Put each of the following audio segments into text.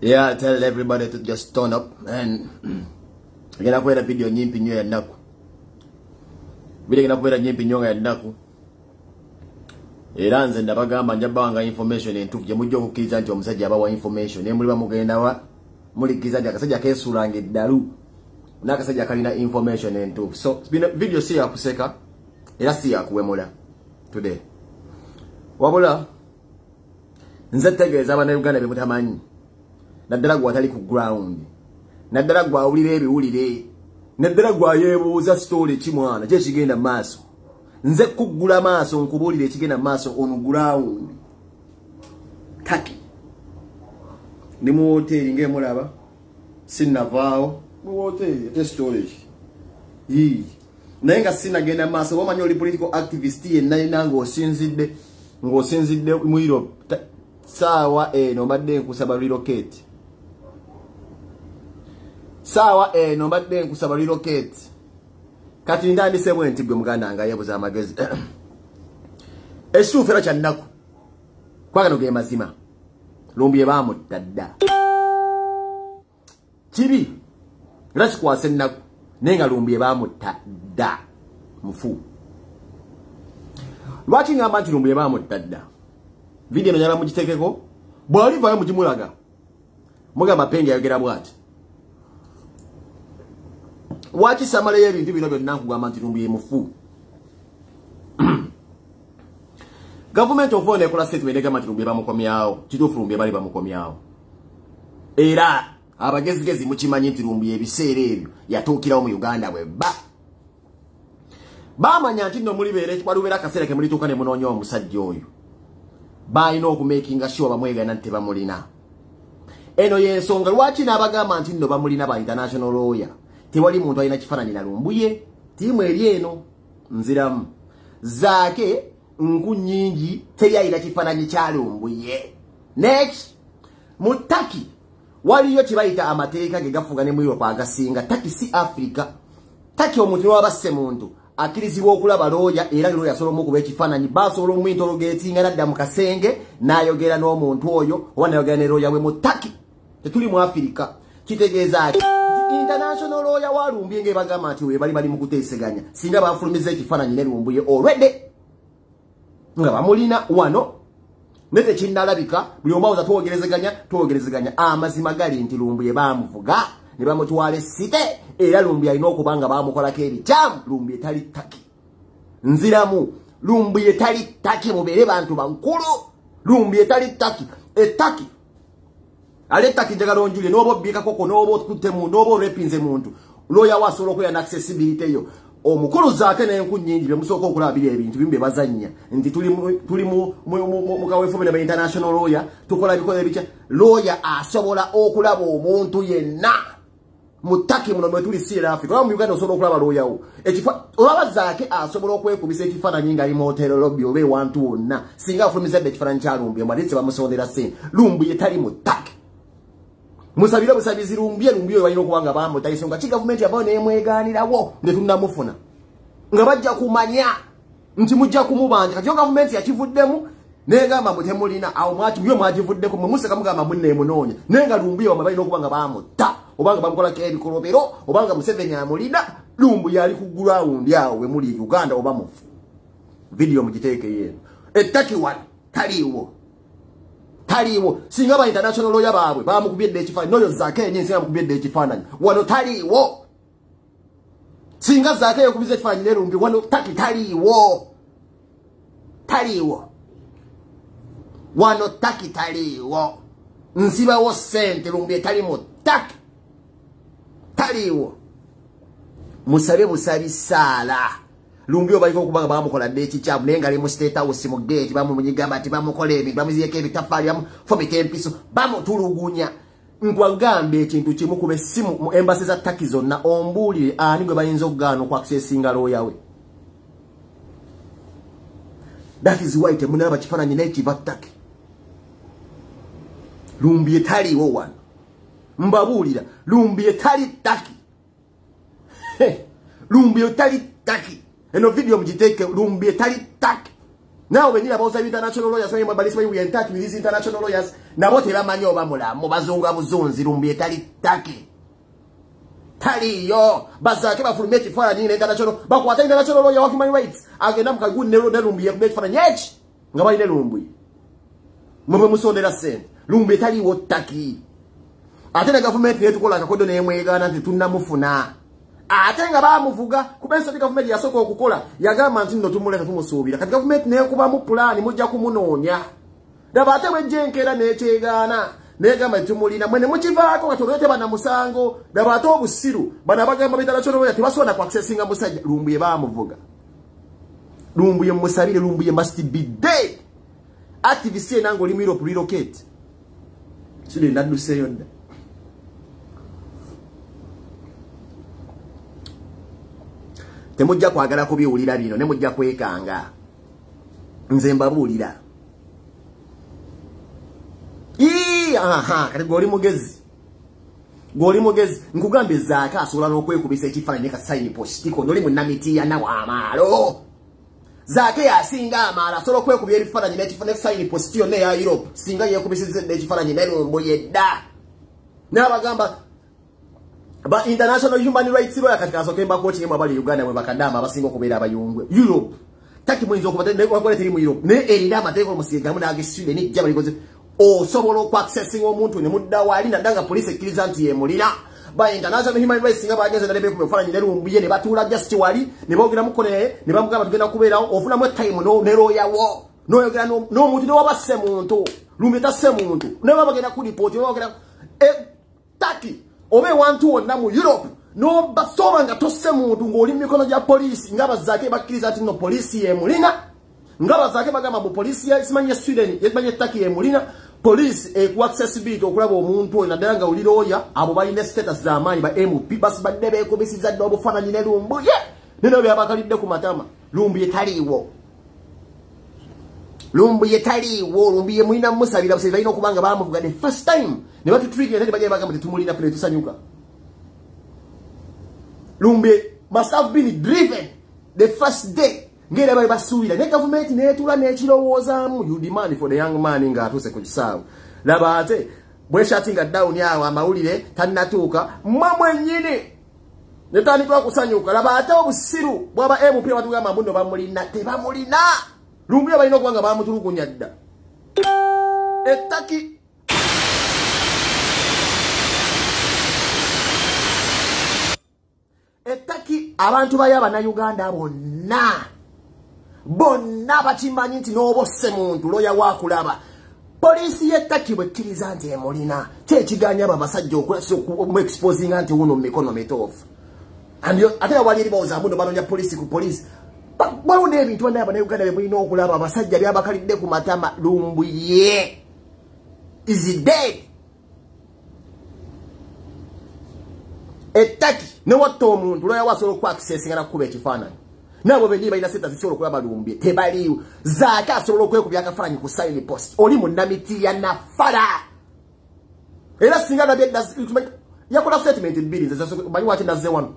Yeah, I tell everybody to just turn up and gonna put a video nyimpi nyo ya naku. Video gonna put a nyimpi nyo ya naku. Iranze ndabagamba njabanga information entufye mujjo kukiza nti omusajja abawa information ne muliba mugenda wa muli kiza akasajja kesulange dalu nakasajja kalina information entufu. So video si ya kuseka era si ya kuwemula today. Wabula nze tegeeza abana Uganda be mutamanyi. Naddala gwa tali ku ground. Naddala gwa ulire ebiwulire. Naddala gwa yebuuza story kimwana kye kigenda maaso. Nze kuggula maaso nkubulire ekigenda maaso on ground. Taki. Ndi mu hotel nge mulaba. Sinnavaawo. Mu hotel te storage. Yii. Naye nga sinnagenda maaso wamanyi oli political activist yenna nango osinzidde. Ng'osinzidde mu Europe. Sawa eno mbadde nkusaba relocate. Sawa eno mbadde nkusaba relocate. Kati ndandise bwenti gwe muganda nga yebuza amagezi. Esufu era kyannaku. Kwagano ge mazima. Lumbye bamutadda. Kibi. Era kikwase nnaku. Nenga lumbye bamutadda. Mufu. Lwaki ngamba nti lumbye bamutadda? Video njala mugitekeko. Bwalivayo mugimulaga. Mugamba Penge ayogera bwati. Waki samale y'ebintu bino byonna nkugamba nti lumbye mufu. Government of one ekola statement egamba nti lumbye bamukomyawo. Kituufu lumbye bali bamukomyawo. Era abagezigezi mukimanyi nti lumbye ebiseera ebyo yatuukirawo mu Uganda bwe ba. Bamanya nti nno mulibeera ekwalubeera akaseera ke mulituuka ne munoonya omusajja oyo. Balina okumakinga sure bamwegana nti bamulina. Eno yensonga lwaki n'abagamba nti nno bamulina ba international lawyer. Tewali muntu alina kifaananyi na lumbuye. Tiimu eri eno nziramu. Zaake nku nnyingi teri alina kifaananyi kya lumbuye. Next. Mu Turkey waliyo kye bayita amateeka ge gafuga ne mu Europe agasinga. Turkey si Africa. Turkey omuntu n'owabasse muntu. Akirizibwa okulaba lawyer era lawyer asobola okuba ekifaananyi basobola omwinterrogatinga nadda mu kasenge n'ayogera n'omuntu oyo oba n'ayogera ne lawyer we mu Turkey. Tetuli mu Africa. Kitegeeza ati international lawyer wa lumbye nge bagamba nti we bali mu kuteeseganya singa bafulumiza ekifaananyi ne lumbuye already nga bamulina wano nete kinnalabika buli omu awuza twogerezeganya amazima gali nti lumbuye bamuvuga ne bamutwala essite era lumbuye alina okuba nga bamukolako ebikyamu. Lumbuye tali Turkey nziramu. Lumbuye tali Turkey mubeere bantu bankulu. Lumbuye tali Turkey Turkey aleta kinjagala onjulye n'oba obbika koko n'oba otukuttemu n'oba orepinze muntu lawyer wasobola okuya na accessibility yo. Omukulu Zaake n'enku nnyingi be musooka okulabira ebintu bimbe bazannya nti tuli mu kaweefube ne international lawyer tukola bikola ebikya. Lawyer asobola okulaba omuntu yenna mu Turkey muno mwe tuli Sierra Africa. Oba mu Uganda osobola okulaba lawyer wo. Olaba Zaake asobola okwekubisa ekifaananyi nga ali mu hotel lobby oba ewantu wonna singa afulumizadde ekifaananyi kya Lumbuye mwatese bamusondera ssente. Lumbuye tali mu Turkey. Musabira busabizi lumbuye balina okubanga bamutayise nga ki gavumenti yabawo neemwegaanirawo ne tunnamufuna nga bajja kumanya nti mujja kumubanja kati yo gavumenti yakivuddemu Nega mamutemulina awo mwati myo mwajivudde ko mumuse kamugamba munne munonya nenga Lumbuye wamabayi nokubanga bamuta obanga bamukola ke bikolobero obanga Museveni amulida Lumbuye ali ku ground yawo we muri Uganda obamu video mugiteke yeno ettaki wali taliwo singa ba international lawyer babwe bamukubidde ekifananyi noyo Zake nyinsi bamukubidde ekifananyi wano taliwo singa Zake yokubize ekifananyi ne Lumbuye wano taliwo wano taliwo nsiba wo sente Lumbuye talimo taliwo musabe busabisala Lumbuye baliko kubanga bamukola dechi kyabu nenga ali mu state house mu gate bamunyigamba ati bamukola ebi bamuziyeke ebitafali yamu fomite empiso bamutulugunya nkwagambe ekintu kimu kube simu mu embassy za Turkey zonna ombulire ani gwe bayinza okugano ku accessinga lawyer we. That is why temunaba kifananyi n'ekiva Turkey. Lumbuye taliwo wano mbabulira Lumbuye tali Turkey. Lumbuye tali Turkey. Eno video mjiteke Lumbuye tali Turkey. Now when you about international lawyers when we are in touch with these international lawyers na bote bamanyi obamula mu bazunga buzunzi Lumbuye tali Turkey. Taliyo bazake bafulume kifananyi international bakwata international lawyer wa human rights agenda mukagu ne Lumbuye kubeka kifananyi echi ngabayi ne Lumbuye mwe musondera sente Lumbuye taliwo Turkey. Ate na government yetu kola kakodo ne mwegana nti tunamufuna ate nga bamuvuga kubenso government yasoko okukola yagamba nti nno tumuleka tumusuubira kati government ne kuba mu plan mujja kumunonya daba ate wejenkera nekyegana negamba tumulina mwene mukivaako katolete bana musango daba ate obusiru bana bagamba bitala kyono ya tebasonda ku accessinga musajja Lumbuye bamuvuga Lumbuye musabire Lumbuye must be dead activist nango limiro ku relocate sile ndadu seyonda temujja kwagala kubiwulira bino ne mujja kwekanga nze mbabulira kati goli mugezi nkugambe Zake asobola n'okwekubisa ekifaananyi ka sign post tiko ndoli munnamitiya nawo amaalo Zake yasinga amaalo asobola okwekubya ebifaananyi n'ekifaananyi sign post yonna eya Europe singa yeekubisize n'ekifaananyi ne Lumbuye dda n'abagamba ba international human rights lawyer katika asokemba coach yemwe abali Uganda mwe bakadama abasinga okubeera abayungwe Europe taki mwenzo okubatende kwa teri mu Europe ne erida amateko musiga muna agisule ni jaba likoze osobola ku accessing omuntu ne mudda wali nadanga police ekkiriza nti yemulina ba international human rights nga bageze na lebe kubefaananyi ne Lumbuye ne batula just wali ne bogira mukone ne bamugamba tugenda kubeerawo ofuna mu time no ne lawyer wo no yogera no muntu ne wabase muntu Lumbuye tasse muntu ne babagenda ku report ne babagenda taki obe wantu wonna mu Europe no basoba nga tosse muntu ngoli mikono ja police ngaba Zake bakiriza ati no police yemulina ngaba Zake bagamba mu police ya Ismanya Sweden yebanye Turkey yemulina police ku accessibility okulaba omuntu na danga uliroya abo balina status za amani ba MP bas badebe ko bisiza do obufananyi ne Lumbuye nino byabakalidde ku matama Lumbuye taliwo Lumbuye mulina musabira busabira ino kubanga bamuvuga the first time ne batu trick yete baje bagamba tumulina fule tusanyuka Lumbuye must have been driven the first day ngere bali basuubira ne government ne tula ne kirowoozamu you demand for the young man nga atuse ku kisaawe laba ate bwe shatinga down yawo amawulire tanatuuka mwenyini ne tandika kusanyuka laba ate obusiru bwaba MP batugamba mbuno bamulina tebamulina Lumbuye balina okubanga bamutulugunya dda ettaki abantu bayaba na Uganda bonna bakimanyi nti n'obosse muntu loya wakulaba polisi y'ettaki bwekkiriza nti emulina kyekiganya abasajja omu-exposinga nti wuno mu mikono mituufu ate wali eribawooza mbuno banonya polisi ku polisi waliwo n'ebintu bonna Uganda bye mulina okulaba abasajja byabakalidde ku matama Lumbuye is dead ettaki ne watta omuntu loya wasobola oku accessinga nakukuba ekifaananyi nabo benyi balina sente zisobola okulaba Lumbuye tebaliwo Zake asobola okwekubya akafaananyi ku sign post oli munnamiti ya nafara era singa nabye yakola statement bbiri manyi waki nazze wano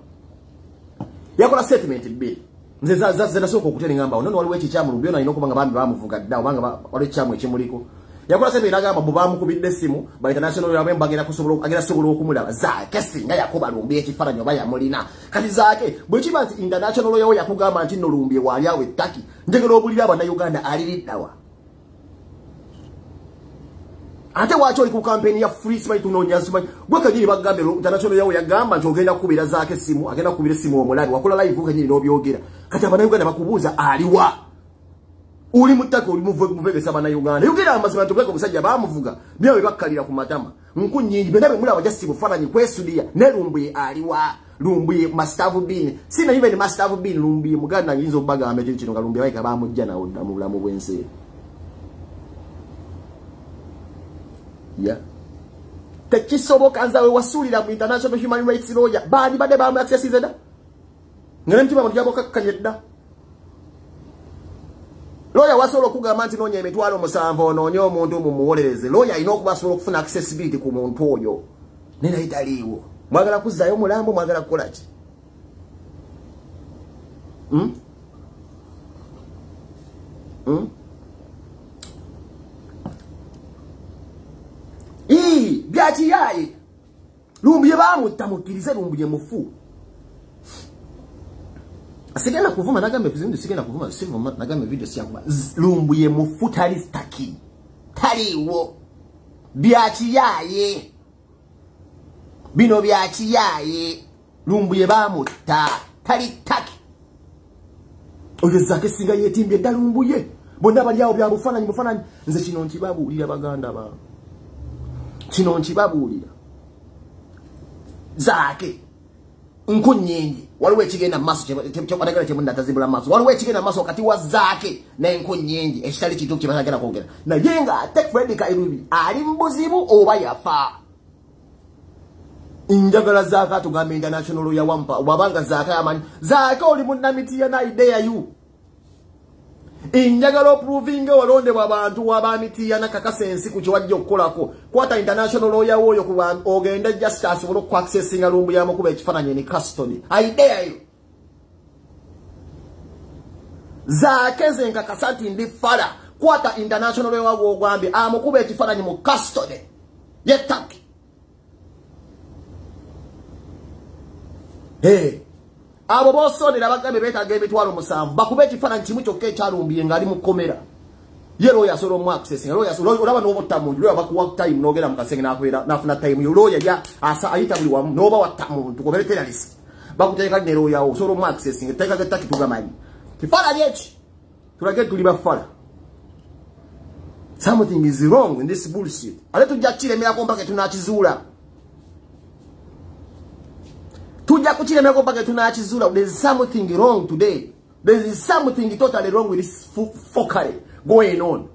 yakola statement bbiri nze za soko kuteli ngamba ono waliwo ekichamu Lumbi ono inoko banga bambi bamuvuga dda obanga wali ekichamu ekimuliko yakola sebe nagamba bubamu kubidde simu ba international yabe mbagera kusobola agera sobola okumulaba zaake singa yakoba Lumbi ekifaranyo baya mulina kati zaake bwe kiba nti international yawo yakugamba nti no Lumbi wali awe Taki njegero obulira abana Uganda aliriddawa ate wacho oli ku campaign ya free smile tunonya smile gwe kanyiri bagambe international yawo yagamba nti ogenda kubira zaake simu agenda kubira simu omulabi wakola live kanyiri n'obyogera kati abana Uganda bakubuuza aliwa uli mutaka uli muvegesa abana Uganda yogera amazima tubeko musajja bamuvuga byawe bakkalira ku matama nkunyingi bendabe mulaba jasi bufananyi kwesudia ne Lumbi aliwa Lumbi mastavu bin sina even mastavu bin Lumbi muganda nyinzo bagambe kino nga Lumbi waika bamujja na mu bulamu bwense ya tekisoboka anzawe wasulira mu international human rights lawyer bali bade ba access zeda ngene mtima mu jabo kakanyedda lawyer wasolo kugamba nti nonya emitwalo musanvu ononye omuntu mu muwolereze lawyer ino okubasobola okufuna accessibility ku muntu oyo nena italiwo mwagala kuzayo mulambo mwagala kukola ki byaki yaye Lumbi bamutamukirize Lumbi mufu asigena kuvuma nagambe vizindu sigena kuvuma sivu nagambe video syangu Lumbi mufu tali Taki taliwo byaki yaye bino byaki yaye Lumbi bamutta tali Taki oyo zake singa yetimbye dda Lumbi bonna bali awo bya bufananyi nze kino nkibabuulira baganda ba kino nkibabuulira zaake nkunyingi waliwo ekigenda maaso kyebadagala kyemunda tazibula maaso waliwo ekigenda maaso wakati wa zaake n'enkunyingi ekitali kintu kyebadagala kwogera naye nga ate Fred Kairubi ali mubuzibu oba yafa njagala zaake atugamba international ya wampa wabanga zaake amanyi zaake oli munnamitiya na idea yu injagalo proving walonde wabantu wabamitiya nakakasa ensiku kiwajja okukolako kwata international lawyer woyo kuba ogenda justice bolo ku accessing Lumbi yamo kuba ekifananye ni custody idea yo zaakeze nkakasati ndi fala kwata international lawyer wago ogwambe amukuba ekifananye mu custody yetaki abo bosonera bagambe betaga emitwalo musanvu bakube ekifaananyi kimu kyokka ekya Lumbi nga ali mu kkomera ye lawyer asobola omu accessing lawyer olaba n'obottamuntu lawyer bakuwa time n'ogenda mu kasenge n'afuna time yo lawyer ya ayita buli wamu n'oba watta muntu kobere terrorist bakuteeka ne lawyer wo osobola omu accessing etteeka ly'ettaki tugamanyi kifaananyi eki tulage tuli bafala something is wrong in this bullshit ate tujja kukiremerako mpaka tunakizuula tujja kukiremerako mpaka tunakizuula. There is something wrong today. There is something totally wrong with this fuckery going on.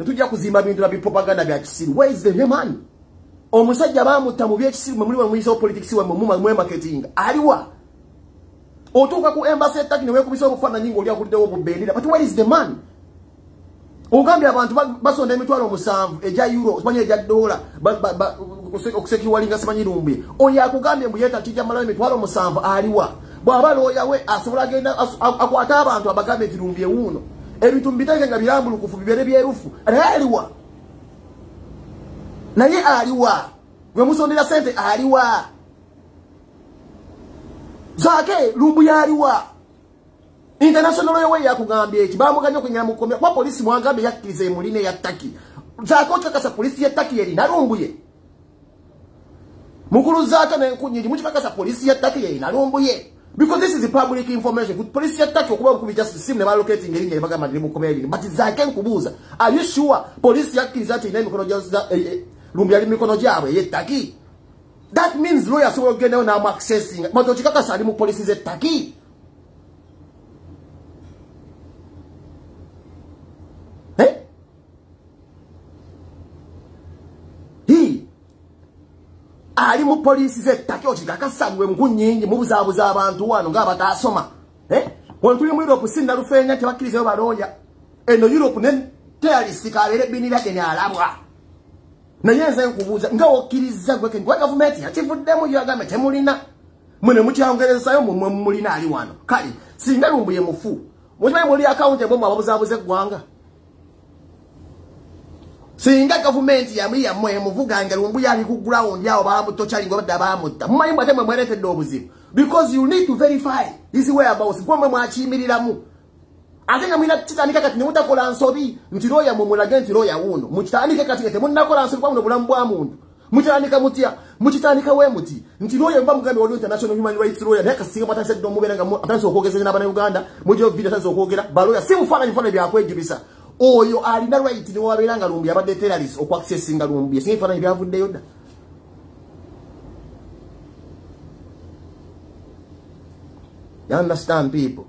Tujja kuzimba bintu na propaganda bya kisiru. Where is the man? Omusajja bamutta mu byekisiru mwe muli mu politics wa mu marketing aliwa otuka ku embassy etaki newe kubisa obufaananyi ngo oli akuliddewo obubendera. But where is the man? Ogambye abantu basonda emitwalo musanvu eja euro simanye eja dollar okusekiwalinga simanyi Lumbi oyo akugambye mbu yeta kijja malayo emitwalo musanvu aliwa bw'aba lawyer we asobola agenda akwata abantu abagambe nti Lumbi ewuuno ebintu mbiteeke nga birambulukufu bibere byerufu aliwa naye aliwa gwe musondera sente aliwa zaake Lumbi aliwa international lawyer yakugambye eki bamuganya okunyala mu kkomera kwa polisi mwagambe yakkiriza emuline ya Taki zaake okikakasa polisi ya Taki erina Lumbi mukulu zaake n'enkunyingi mukikakasa polisi ya Taki erina Lumbi because this is public information. Police attack okuba ku just sim ne locating erinnya ebagamba ndi mu komedi but zaake nkubuuza are you sure police yakkiriza ati ina emikono gya Lumbi ali mikono gyabwe ye Taki? That means lawyer asobola okugenda na accessing but okikakasa ali mu police ze Taki. Ali mu police ze Taki okikakasa gwe nkunyingi mubuzaabuza abantu wano nga batasoma wano tuli mu Europe sinda lufenya tebakkirizayo baloya eno Europe ne terrorist kabere binira dene alabwa naye nze nkubuuza nga okkiriza gwe kendi wa government yakivuddemu yagambe temulina Mwene mukyongerezayo mwe mulina ali wano. Kali singa lumbuye mufu. Mujye muri account ebo mwabuzabuze gwanga. Singa government ya mwe muvuga lumbuye ali ku ground yawo bamutochali ngo badabamutta. Mumanyi mwate mwe mweretedde obuzibu. Because you need to verify his whereabouts. Kwa mwachimiriramu. Atenga mwina chitanika kati ne mutakola nsobi nti loya mu mulage nti loya wuno. Muchitanika kati ate munnakola nsobi kwa muno bulamu bwa muntu. Muchitanika mutia, muchitanika we muti. Nti loya mba mugambe wa international human rights lawyer neka singa matase do mubenga atanso okogeza n'abana Uganda mujo video tanso okogera baloya simufana bifana bya kwejibisa. Oyo alina right ni wabelanga lumbi abade terrorists okwa accessinga lumbi simufana byavudde yoda. You understand, people?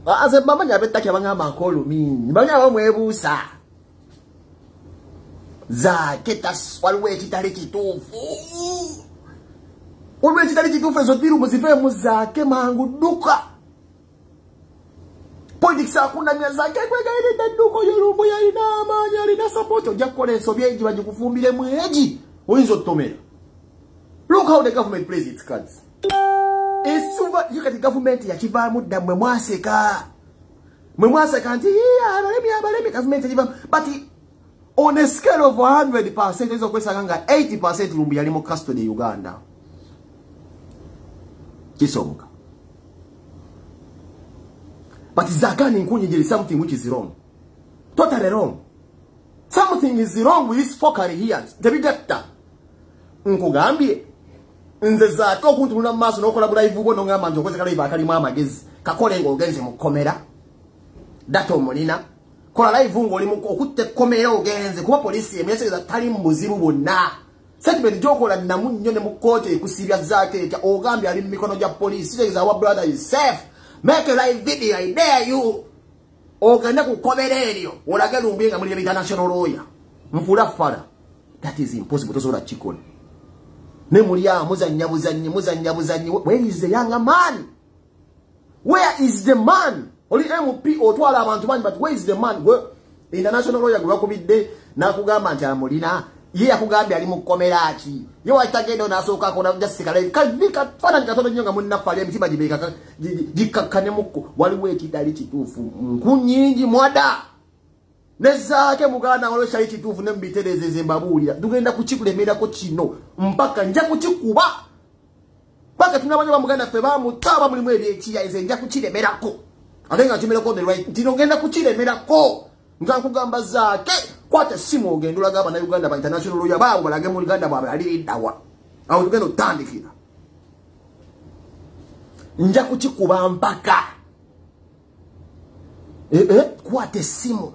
Aze mama nyabeta ke banga makolo mini. Banya bamwebusa. Za ketas walwe kitali kitufu. Walwe kitali kitufu zo biru muzife muzake mangu duka. Politics hakuna myazake kwega ile nduko yorumbu ya ina amanya ina support oja kole sobyeji bajikufumbire mweji oyinzo tomera. Look how the government plays its cards. It's super you the government ya kiva mudda mwe mwaseka nti abalemi government kiva but on a scale of 100% izo kwesa kanga 80% lumbu yali mu custody Uganda. Kisonga. But Zakani Nkunyi is something which is wrong. Totally wrong. Something is wrong with this fuckery here. The bigger Nkugambye. Nze Zako kuntunula maso no kolabula ivugo no ngamba njo kwese kala ibakali mama gezi. Kakole ngo ogenze mu komera. Dato molina. Kola live ngo oli mu okutte komera ogenze kuba police emyeseza tali muzibu bonna. Statement jokola namunyo ne mu kote kusibya Zake kya ogambye ali mu mikono ja police. Is our brother is safe. Make a live video, I dare you. Ogenda kukobera eryo. Olage lumbuye nga muli international lawyer. Mfula fara. That is impossible to sola chikoni. Ne muli ya muzanya. Where is the younger man? Where is the man? Oli MP otwala abantu bani but where is the man? The international lawyer gwakubidde nakugamba nti amulina. Ye akugambye ali mu komera ki. Yo atagendo nasoka kona jasikala. Kalika fana nikatoto nyonga munna fali mtiba jibeka jikakane muko waliwe ekidali kitufu. Nkunyingi mwada. Nezake muganda walo shali kitufu nembitereze zembabulira. Tugenda kuchikulemera ko kino mpaka nja kuchikuba. Paka tunabanya bamuganda fe bamutaba mulimu ebyekiya enze nja kuchilemerako. Atenga chimeleko the right. Ndinogenda kuchilemerako. Nkakugamba Zake kwate simu ogendula gaba na Uganda ba international lawyer bawo balage mu Uganda babe ali dawa awo tugendo tandikira nja kuchikuba mpaka kwate simu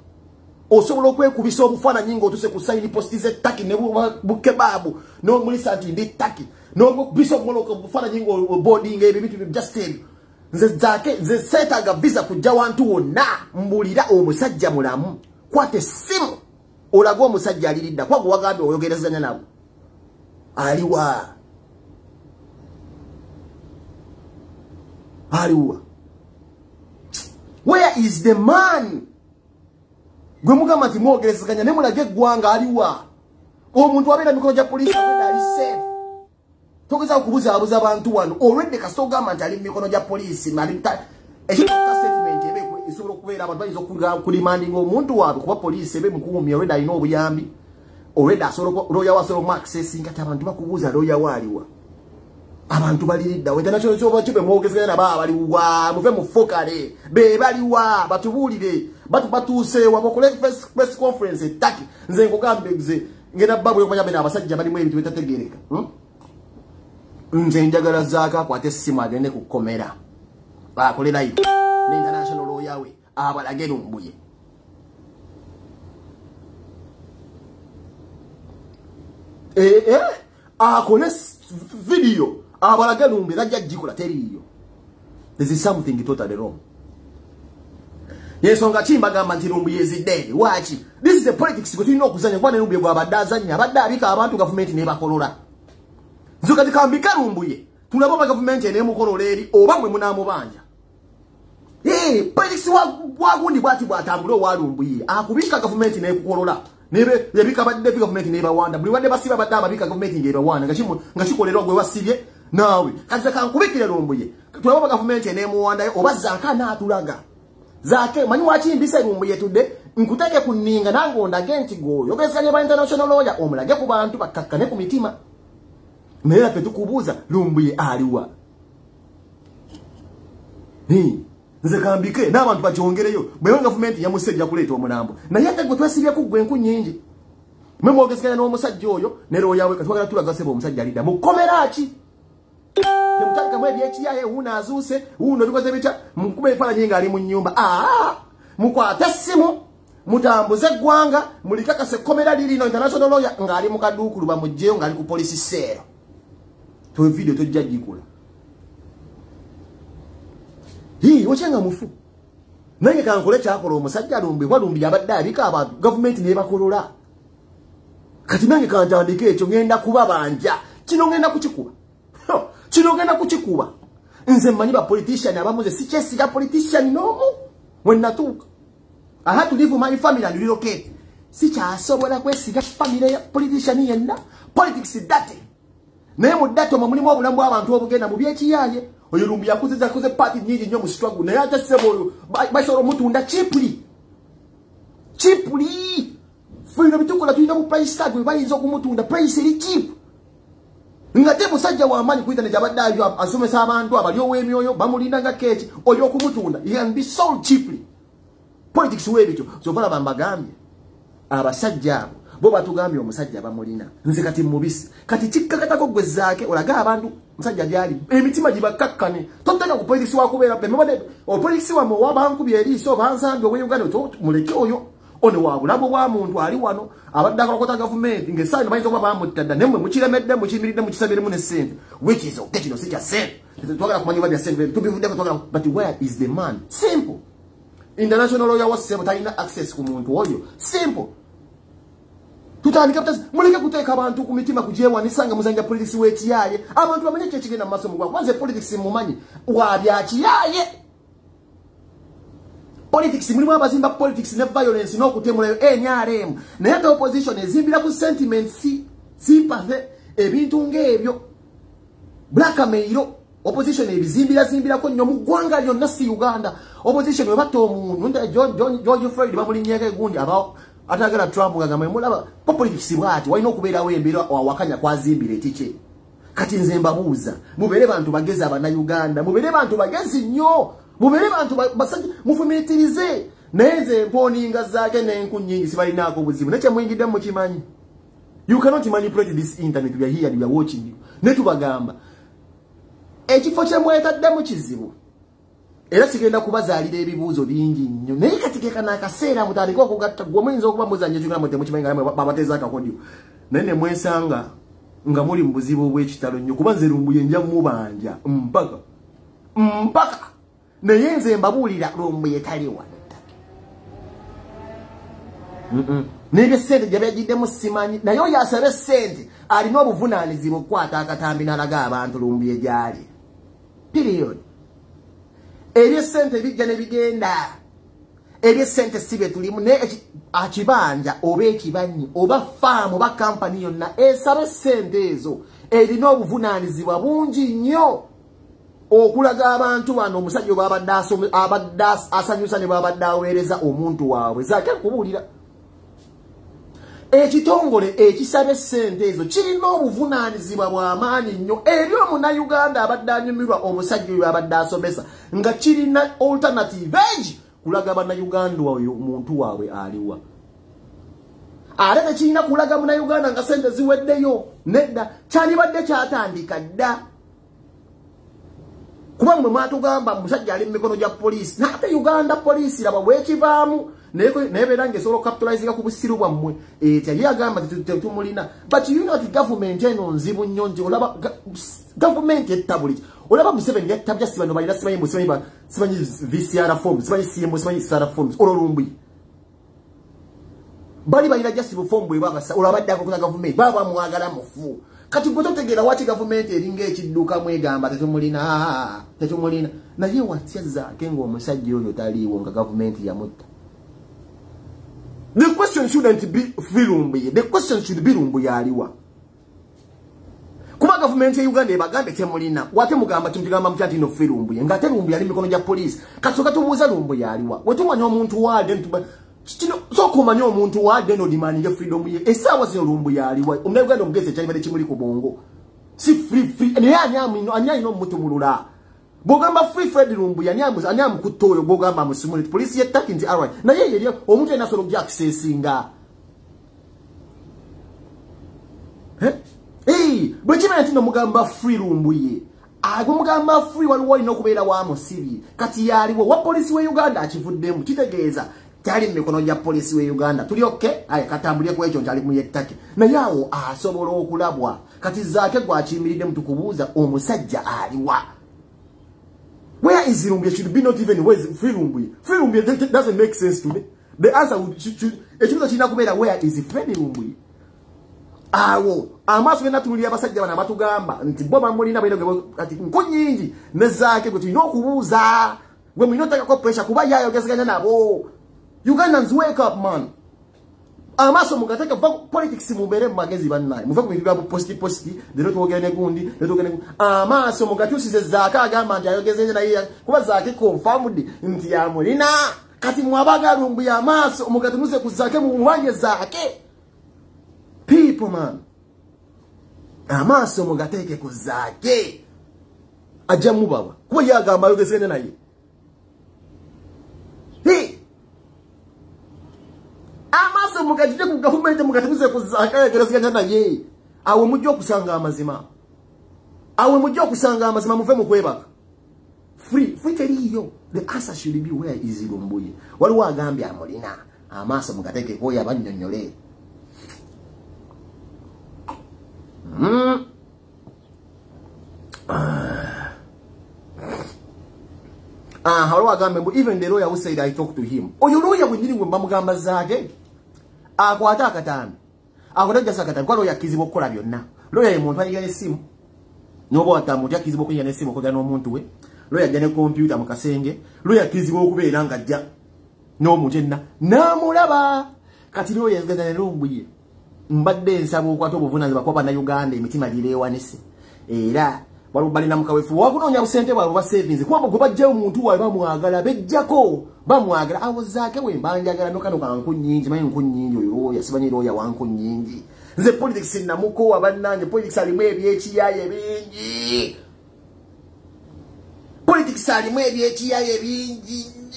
osobola okwekubisa obufana nyingo otuse ku sign postize taki ne buke babu no mulisa ati ndi taki no biso moloko obufana nyingo boarding ebibitu just tell nze Zake nze setaga visa kujja wantu wonna mbulira omusajja mulamu kwate simu olago omusajja alilidda kwa kuwagambe oyogerezanya nabo aliwa where is the man gwe mugamba ati mwogerezanya ne mulage gwanga aliwa omuntu abera mikono ja police abenda ali safe togeza kubuza abantu wano already kasogama nti ali mikono ja police malimta statement ebekwe isobolo kubeera abantu bayizo kulimandinga omuntu wabe kuba police ebe mukuumya already alina obuyambi already asolo lawyer wasolo accessing kati abantu bakubuza lawyer waliwa abantu balidda international choba chibe mwogezekana na baba baliwa muve mufokale be baliwa batubulire batuse wabokole press conference taki nze ngogambe nze ngena babu yokumanya bena abasajja bali mwe ebintu bitategereka nze njagala Zake akwate simu agende kukomera akole live ne international lawyer we abalage lumbuye akole video abalage lumbuye najja jikola teriyo. This is something totally wrong. Yesonga chimba gamba nti lumbuye is dead. Watch. This is the politics go tulina okuzanya kwa lumbuye gwa badazanya badabika abantu government ne bakolola. Zuka dikambika lumbuye. Tunababa government ene mukolola eri oba mwe munamubanja. politics wagundi bwati bwatambula walumbuye akubika government ne kukolola nebe yabika badde government ne bawanda buli wadde basiba badama bika government nge bawanda ngashikolerwa gwe wasibye nawe kaza kankubikira lumbuye twaba government ne muwanda obaza kana atulaga zake manyi wachimbise lumbuye tudde nkutake kuninga nango ndagenti go yogezanye ba international lawyer omulage ku bantu bakakkane ku mitima naye pe tukubuza lumbuye aliwa nze kambike n'abantu bajongereyo bwe government yamusejja kuleeta omulambo naye ate gwe twesibye ku gwe nkunyingi mwe mwogezekanya n'omusajja oyo ne roho yawe katwagala tulagaseba omusajja alida mukomera ki temutaka mwe byekiyaye una azuse uno bikoze bicha mukube fala nyinga ali mu nyumba mukwata simu mutambuze gwanga mulikaka se komera lino international lawyer ngali mukaduku luba mujjeyo ngali ku police cell to video to jajikula wachenga mufu nange kankole kyakolo omusajja lumbi walumbi abadde abika abantu government ne bakolola kati nange kantandika ekyo ngenda kuba banja kino ngenda kukikuba nze mmanyi ba politician abamuze si kyesiga politician nomu when natuka I had to leave my family and relocate si kyasobola kwesiga family ya politician yenna politics dati naye mu dati mulimu obulamu abantu obugenda mu byekiyaye oyo lumbi yakuziza koze party nyingi nnyo mu struggle naye ate sebo basoro mutunda cheaply fino bitukola tuyina mu price tag we bayinza okumutunda price eri cheap ngate musajja wa amani kuita ne jabaddayo asomesa abantu abali ow'emyoyo bamulinda nga keeki oyo okumutunda he can be sold cheaply politics webito so bala bambagambye abasajja bo batugambye omusajja bamulina nze kati mubisi kati kikkakatako gwezaake olaga abantu musajja gyali emitima gibakakkane totaka ku politics wakubeera bemabade o politics wa mo wabanku byeriiso banzambi obwe Uganda to muleke oyo ono wabulabo bwa muntu ali wano abadde akolokota government ngesani bayinza okuba bamutadda nemwe mukiremedde mukimiridde mukisabiremu ne sente which is okay kino sikya sente twagala kumanya babya sente tubivuddeko twagala but where is the man simple international lawyer wasebo talina access ku muntu oyo simple tutandika butazi muleke kuteeka abantu ku mitima kujewanisanga muzanja politics wekiyaye abantu bamenye kyekigenda mu masomo gwabwe kwanze politics mumanyi wabyakiyaye politics mulimu abazimba politics ne violence n'okutemulayo NRM naye opposition ezimbira ku sentiments sympathy ebintu ng'ebyo blackmail opposition ebizimbira ko nnyo mu ggwanga lyonna si Uganda opposition we batta omuntu George Floyd bamulinnyeko gundi abawo atagala Trump ngagamba mulaba politics bwati walina okubeerawo embeera wakanya kwazimbira ekike kati nze mbabuuza mubeere bantu bagezi abannayuganda mubeere bantu bagezi nnyo mubeere bantu basajja mufumitirize naye nze mponinga zaake n'enku nnyingi sibalinaako buzibu nekye muyingidde mukimanyi you cannot manipulate this internet we are here we are watching you ne tubagamba ekifo kye mwetaddemu kizibu era kigenda kubazaalira ebibuuzo bingi nnyo naye katigeka n'akaseera mutandika okugatta gwe muyinza okuba muzanya kigala mwe temukimanyi nga babateeza akakodyo naye ne mwesanga nga muli mu buzibu obw'ekitalo nnyo kuba nze lumbuye nja mubanja mpaka naye nze mbabuulira lumbuye tali wadda n'ebyo ssente gye byagiddemu simanyi naye oyo asaba essente alina obuvunaanyizibwa okukwata akatambi n'alaga abantu lumbuye gyali period ebyessente bijja ne bigenda ebyessente si bye tulimu naye akibanja oba ekibanyi oba faamu oba kampani yonna esaba essente ezo erina obuvunaanyizibwa bungi nnyo okulaga abantu bano omusajja abadde asanyusa ne babadde aweereza omuntu waabwe zaake kubuulira ekitongole ekisaba essente ezo kirina obuvunaanyizibwa bw'amaanyi nnyo eri omunnayuganda abadde anyumirwa omusajja oyo abadde asomesa nga kirina alternative age kulaga bannayuganda oyo omuntu waabwe aliwa ate tekirina kulaga munnayuganda nga sente ziweddeyo nedda kyalibadde kyatandika dda kuba mwe mwatugamba musajja ali mu mikono gya poliisi naate Uganda poliisi laba bwekivaamu naye beera ng'esobola okukapitalizinga ku busiru bwammwe yali agamba tetumulina but you know the government eno nzibu nnyo nti olaba government etta buli olaba Museveni yattabya sibano balina simanyi VCR forms simanyi CM simanyi CR forms ololumbi bali balina just form bwe babasa olabadde akokola government baba mwagala mufu kati gwe totegeera waki gavumenti eringa ekidduka mwegamba tetumulina naye watya Zaake ng'omusajja oyo taliiwo nga gavumenti yamutta. The question shouldn't be Lumbuye. The question should be Lumbuye aliwa. Kuba gavumenti ya Uganda ebagambe temulina. Wate mugamba tumugamba mutya ntino Lumbuye. Ngate Lumbuye ali mikono gya police. Katoka tumubuuza Lumbuye aliwa. Wetumanya omuntu wadde ntuba kino so kumanya omuntu wadde no demand ya freedom ye. Esaawa zino Lumbuye aliwa. Omuna Uganda omugeze kyali bale kimuli ku bongo. Si free. Ne anyayi no mutumulula. Bogamba free Fred Lumbuye anyamu kutoyo bogamba musumuli police yettaki nti alright na yeye yeri omuntu ena solo gya accessinga bwe kimanya tino mugamba free Lumbuye ago mugamba free waliwo ino kubeera wa musibi kati yaliwo wa police we Uganda akivuddemu kitegeeza tali mikono ya police we Uganda tuli okay aye katambulye ku ekyo ntali mu yettaki na yawo asobola okulabwa kati Zaake gwakimiridde mutukubuuza omusajja aliwa. Where is Lumbuye? Should be not even where is Free Lumbuye? Free Lumbuye doesn't make sense to me. The answer should where is Fred Lumbuye? Awo amaso gena tumuli abasajja bana batugamba nti bo bamulina bayino kati nkunyingi ne Zaake gwe tulina okubuuza gwe mwinotaka ko pressure kuba yayo gesaganya nabo. Ugandans wake up man. Amaso mugateka politics mubere magezi bannaye muva ku bintu bya posti dero twogene gundi amaso mugatusize Zaake agamba nti ayogezenye na yeye kuba Zaake confirmed nti yamulina kati mwabaga Lumbuye amaso mugatunuze ku Zaake mu mwanye Zaake people man amaso mugateke ku Zaake aja mubaba kuba yagamba ayogezenye na yeye amaso mugajije ku government mugatuze ku Zaake gerasiga na ye awe mujjo kusanga amazima muve mu kwebaka free keriyo. The answer should be where is Lumbuye waliwo agambye amulina amaso mugateke ko yabanyonyole waliwo agambye even the lawyer who said I talked to him oyo lawyer bwenyini gwe bamugamba Zaake akwata akatambi akotajja sakata kwa lawyer kizibo kola byonna lawyer ye muntu ayiga esimu nobo atamuntu yakizibo kunya nesimu ko gano omuntu we lawyer jane computer mu kasenge lawyer kizibo okubeera nga ajja no mutenna namulaba kati lawyer yazgana ne Lumbuye mbadde nsaba okwata obuvunanyizibwa kwa bana Uganda emitima gireewanise era balina mukawefu wakunonya busente bwabo ba savings kuba gobajja omuntu wawe bamwagala bejjako bamwagala awo Zaake we mbanjagala nokano kanku nyingi mayi nku nyingi oyo yasibanye roya wanku nyingi nze politics namuko wabannanje politics alimu ebyekiyaye bingi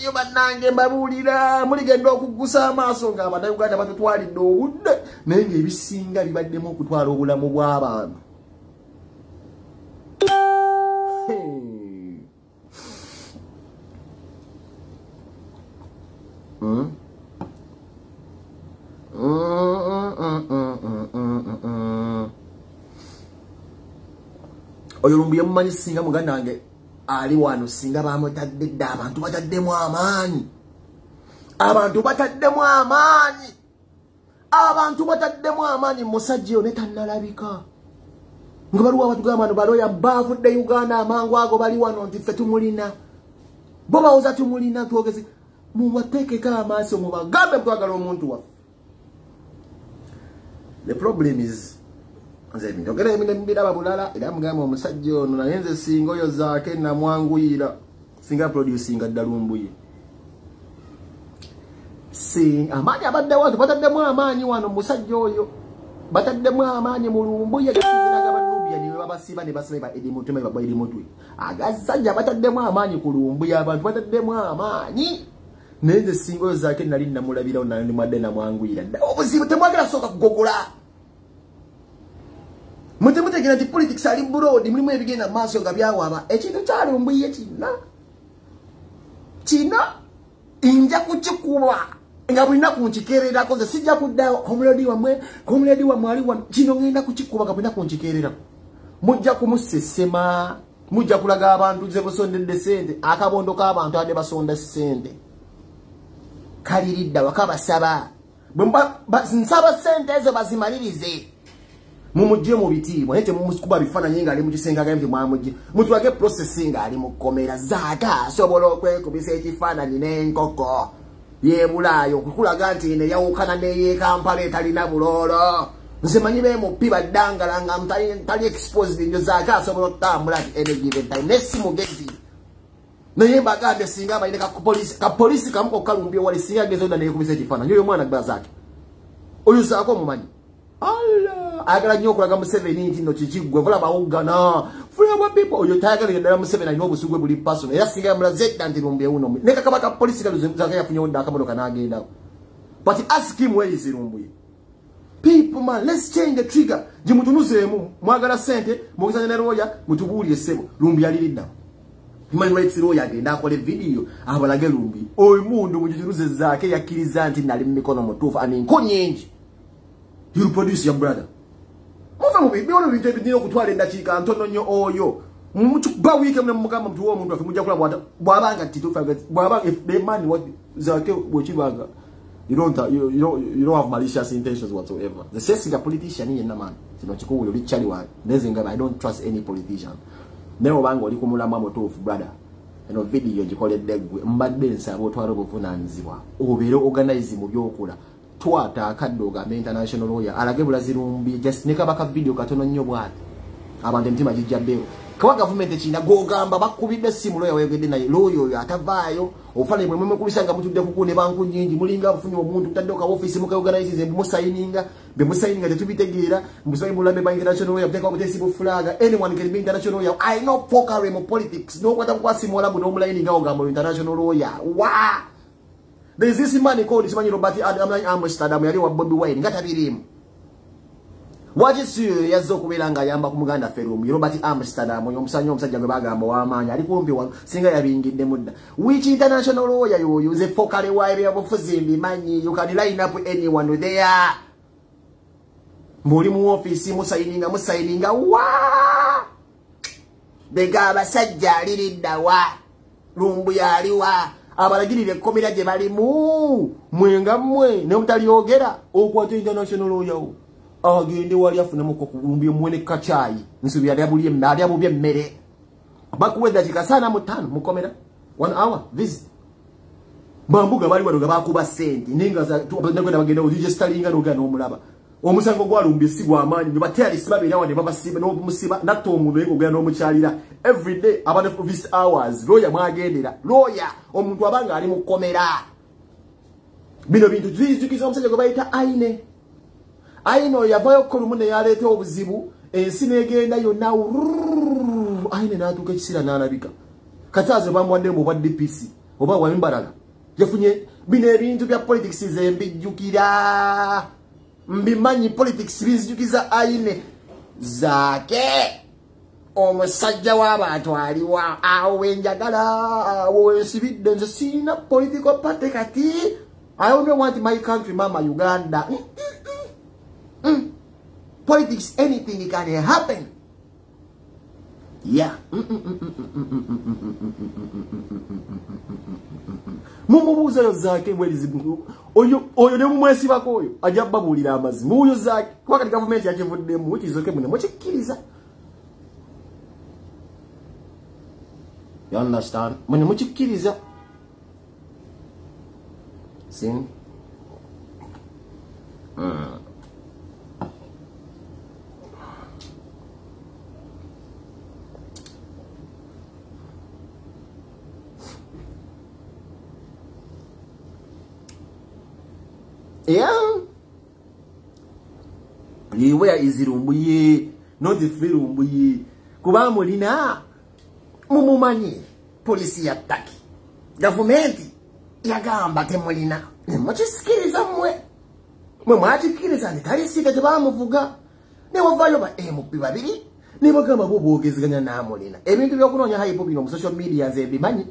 yo bannange mbabulira muligenda okugusa amaaso nga Abannayuganda batutwalidde obudde naye ebisinga bibaddemu okutwala obulamu bw'abantu. Oyo Lumbuye mumanyi singa muganda wange ali wano singa bamutadde dda abantu bataddemu amaanyi musajja ono tannalabika nga baliwo abatugamba no baloya baavudde Uganda amangu ago bali wano nti ffe tumulina bo bawuza tumulina twogeze mubateekeko amaaso mubagambe twagala omuntu waffe. The problem is nze njogera ebiraba bulala era mugamba omusajja ono naye nze singa oyo Zaake namwanguyira singa producinga dda Lumbuye amaanyi abadde wantu bataddemu amaanyi wano musajja oyo bataddemu amaanyi mu Lumbuye gasizinaga Banubia niwe babasiba ne basiba edimutwe baba edimutwe agasajja bataddemu amaanyi ku Lumbuye abantu bataddemu amaanyi naye nze singa oyo Zaake nali namulabirawo nali mwadde namwanguyira dda obuzibu temwagala soka kugogola mutemutegera nti politics ali broad mulimu ebigenda maaso nga byawaba ekintu kya Lumbuye kino inja kukikuba nga bulina kunkikererako nze sijja kuddayo omuledi wamwe ali wano kino ngenda kukikuba nga bulina kunkikererako mujja kumusesema mujja kulaga abantu ze busondedde sente akabondo k'abantu ade basonda sente kaliridda wakabasaba nsaba sente ezo bazimalirize mumujje mu biti mwete mumukuba bifana nyinga ali mu kisenga gaimti mwamujje mutwage processing ali mu komera zaka sobola okwekubisa ekifaananyi n'enkoko yebulayo kukulaga nti ne yawukana neye Kampala etalina bulolo nze manyi be mu piba dangalanga mtali exposed nyo zaka sobola okutambula any given time nesimu gezi naye bagambe singa bayine ka police kamuko kalumbye wali singa gezo na nekubisa ekifaananyi yoyo mwana gba zake oyo zako mumanyi Allah agala nyo kulaga mu 7 no chichigwe vola bawugana free our people oyo tayagala yendala mu 7 no busugwe buli person era singa mulaze danti lumbe uno neka kaba ka police kaluze zaka yafunye onda kamono kanagenda but ask him where is lumbuye people man let's change the trigger jimutunuzemu mwagala sente mugizanya ne roya mutubulye sebo lumbi alilida human rights roya agenda akole video abalage lumbi oyo mundu mujitunuze zake yakiriza nti nali mikono mutufu aninko nyingi you produce your brother muva mubi biolo bintu bidino kutwala endakika ntono nyo oyo ba wike mwe mugamba mtu wo mundu afumujja kula bwabanga titufa bwabanga if the man what zake bochibanga you don't have malicious intentions whatsoever the sense of politician in na man sino chikuwe lichali wa nezinga I don't trust any politician neo bango likumula mama tofu brother eno video jikole degwe mbaddensa abotwaro bufunanzibwa obero organize mu byokula twata akadoga me international lawyer alage bulazirumbi just neka baka video katono nnyo bwati abantu mtima jijjabbewo kwa government china gogamba bakubidde simu lawyer wegede naye lawyer atavayo ofale mwe kubisanga mutudde kukune banku nyingi mulinga afunye omuntu taddoka office muka organize musayininga tetubitegeera musayi mulabe ba international lawyer bteka obutesi bu flag anyone can be international lawyer I know poker in politics no kwata kwasi mola buno omulayininga ogamba international lawyer wa there is this man called Simanyi Robert Amsterdam yali wa Bobby Wine ngatabirimu wajisu yazo kubelanga yamba kumuganda ferum Robert Amsterdam omusanyo omusajja gwe bagamba wamanya ali kumpi singa yabingidde mudda which international lawyer you use fokale waire abofuzimbi manyi you can line up anyone there muri mu office musayininga wa begaba sajja alilidda wa lumbu yali wa abalagirire komera je bali mwenga mwe ne mutaliogera okwata international lawyer agende wali afuna muko kulumbi mwene kachayi nsubi yali abulie mmali abubye mmere bakuweza chikasana mutano mukomera 1 hour visit bambuga bali badoga bakuba sente ninga za tubakwenda bagenda uje stalinga noga no mulaba omusango gwalumbi sigwa amanyi nyoba tali sibabe yawo ne baba siba no musiba nato omuntu yeko gya no muchalira every day abane for visit hours lawyer mwagendera lawyer omuntu abanga ali mukomera bino bintu tuzikiza omusajja gwe bayita aino yavayo kolumune yalete obuzibu ensi negenda yonna aine natuka kisira nalabika kataze bamwadde mu bwa DPC oba wa mimbarala yafunye bino ebintu bya politics zembijjukira mbimanyi politics bizijukiza aine zake omusajja w'abantu aliwa awo njagala awo ensibidde nze sina political party kati I only want my country mama Uganda politics anything can happen yeah mumubuza yo zake mwelizi oyo ne mumwesi bakoyo ajabba bulira amazi muyo zake wakati government yakivudde mu kizoke mune muchikiriza you understand mune muchikiriza sin yeah where is Rumbuye not the free Rumbuye kuba mulina mumumanyi police yataki government yagamba temulina mukisikiriza mwe mwatikiriza nitalisika tebamuvuga ne wavayo ba MP babiri ne bagamba bo bogeziganya namulina ebintu byokunonya hype bino mu social media nzebimanyi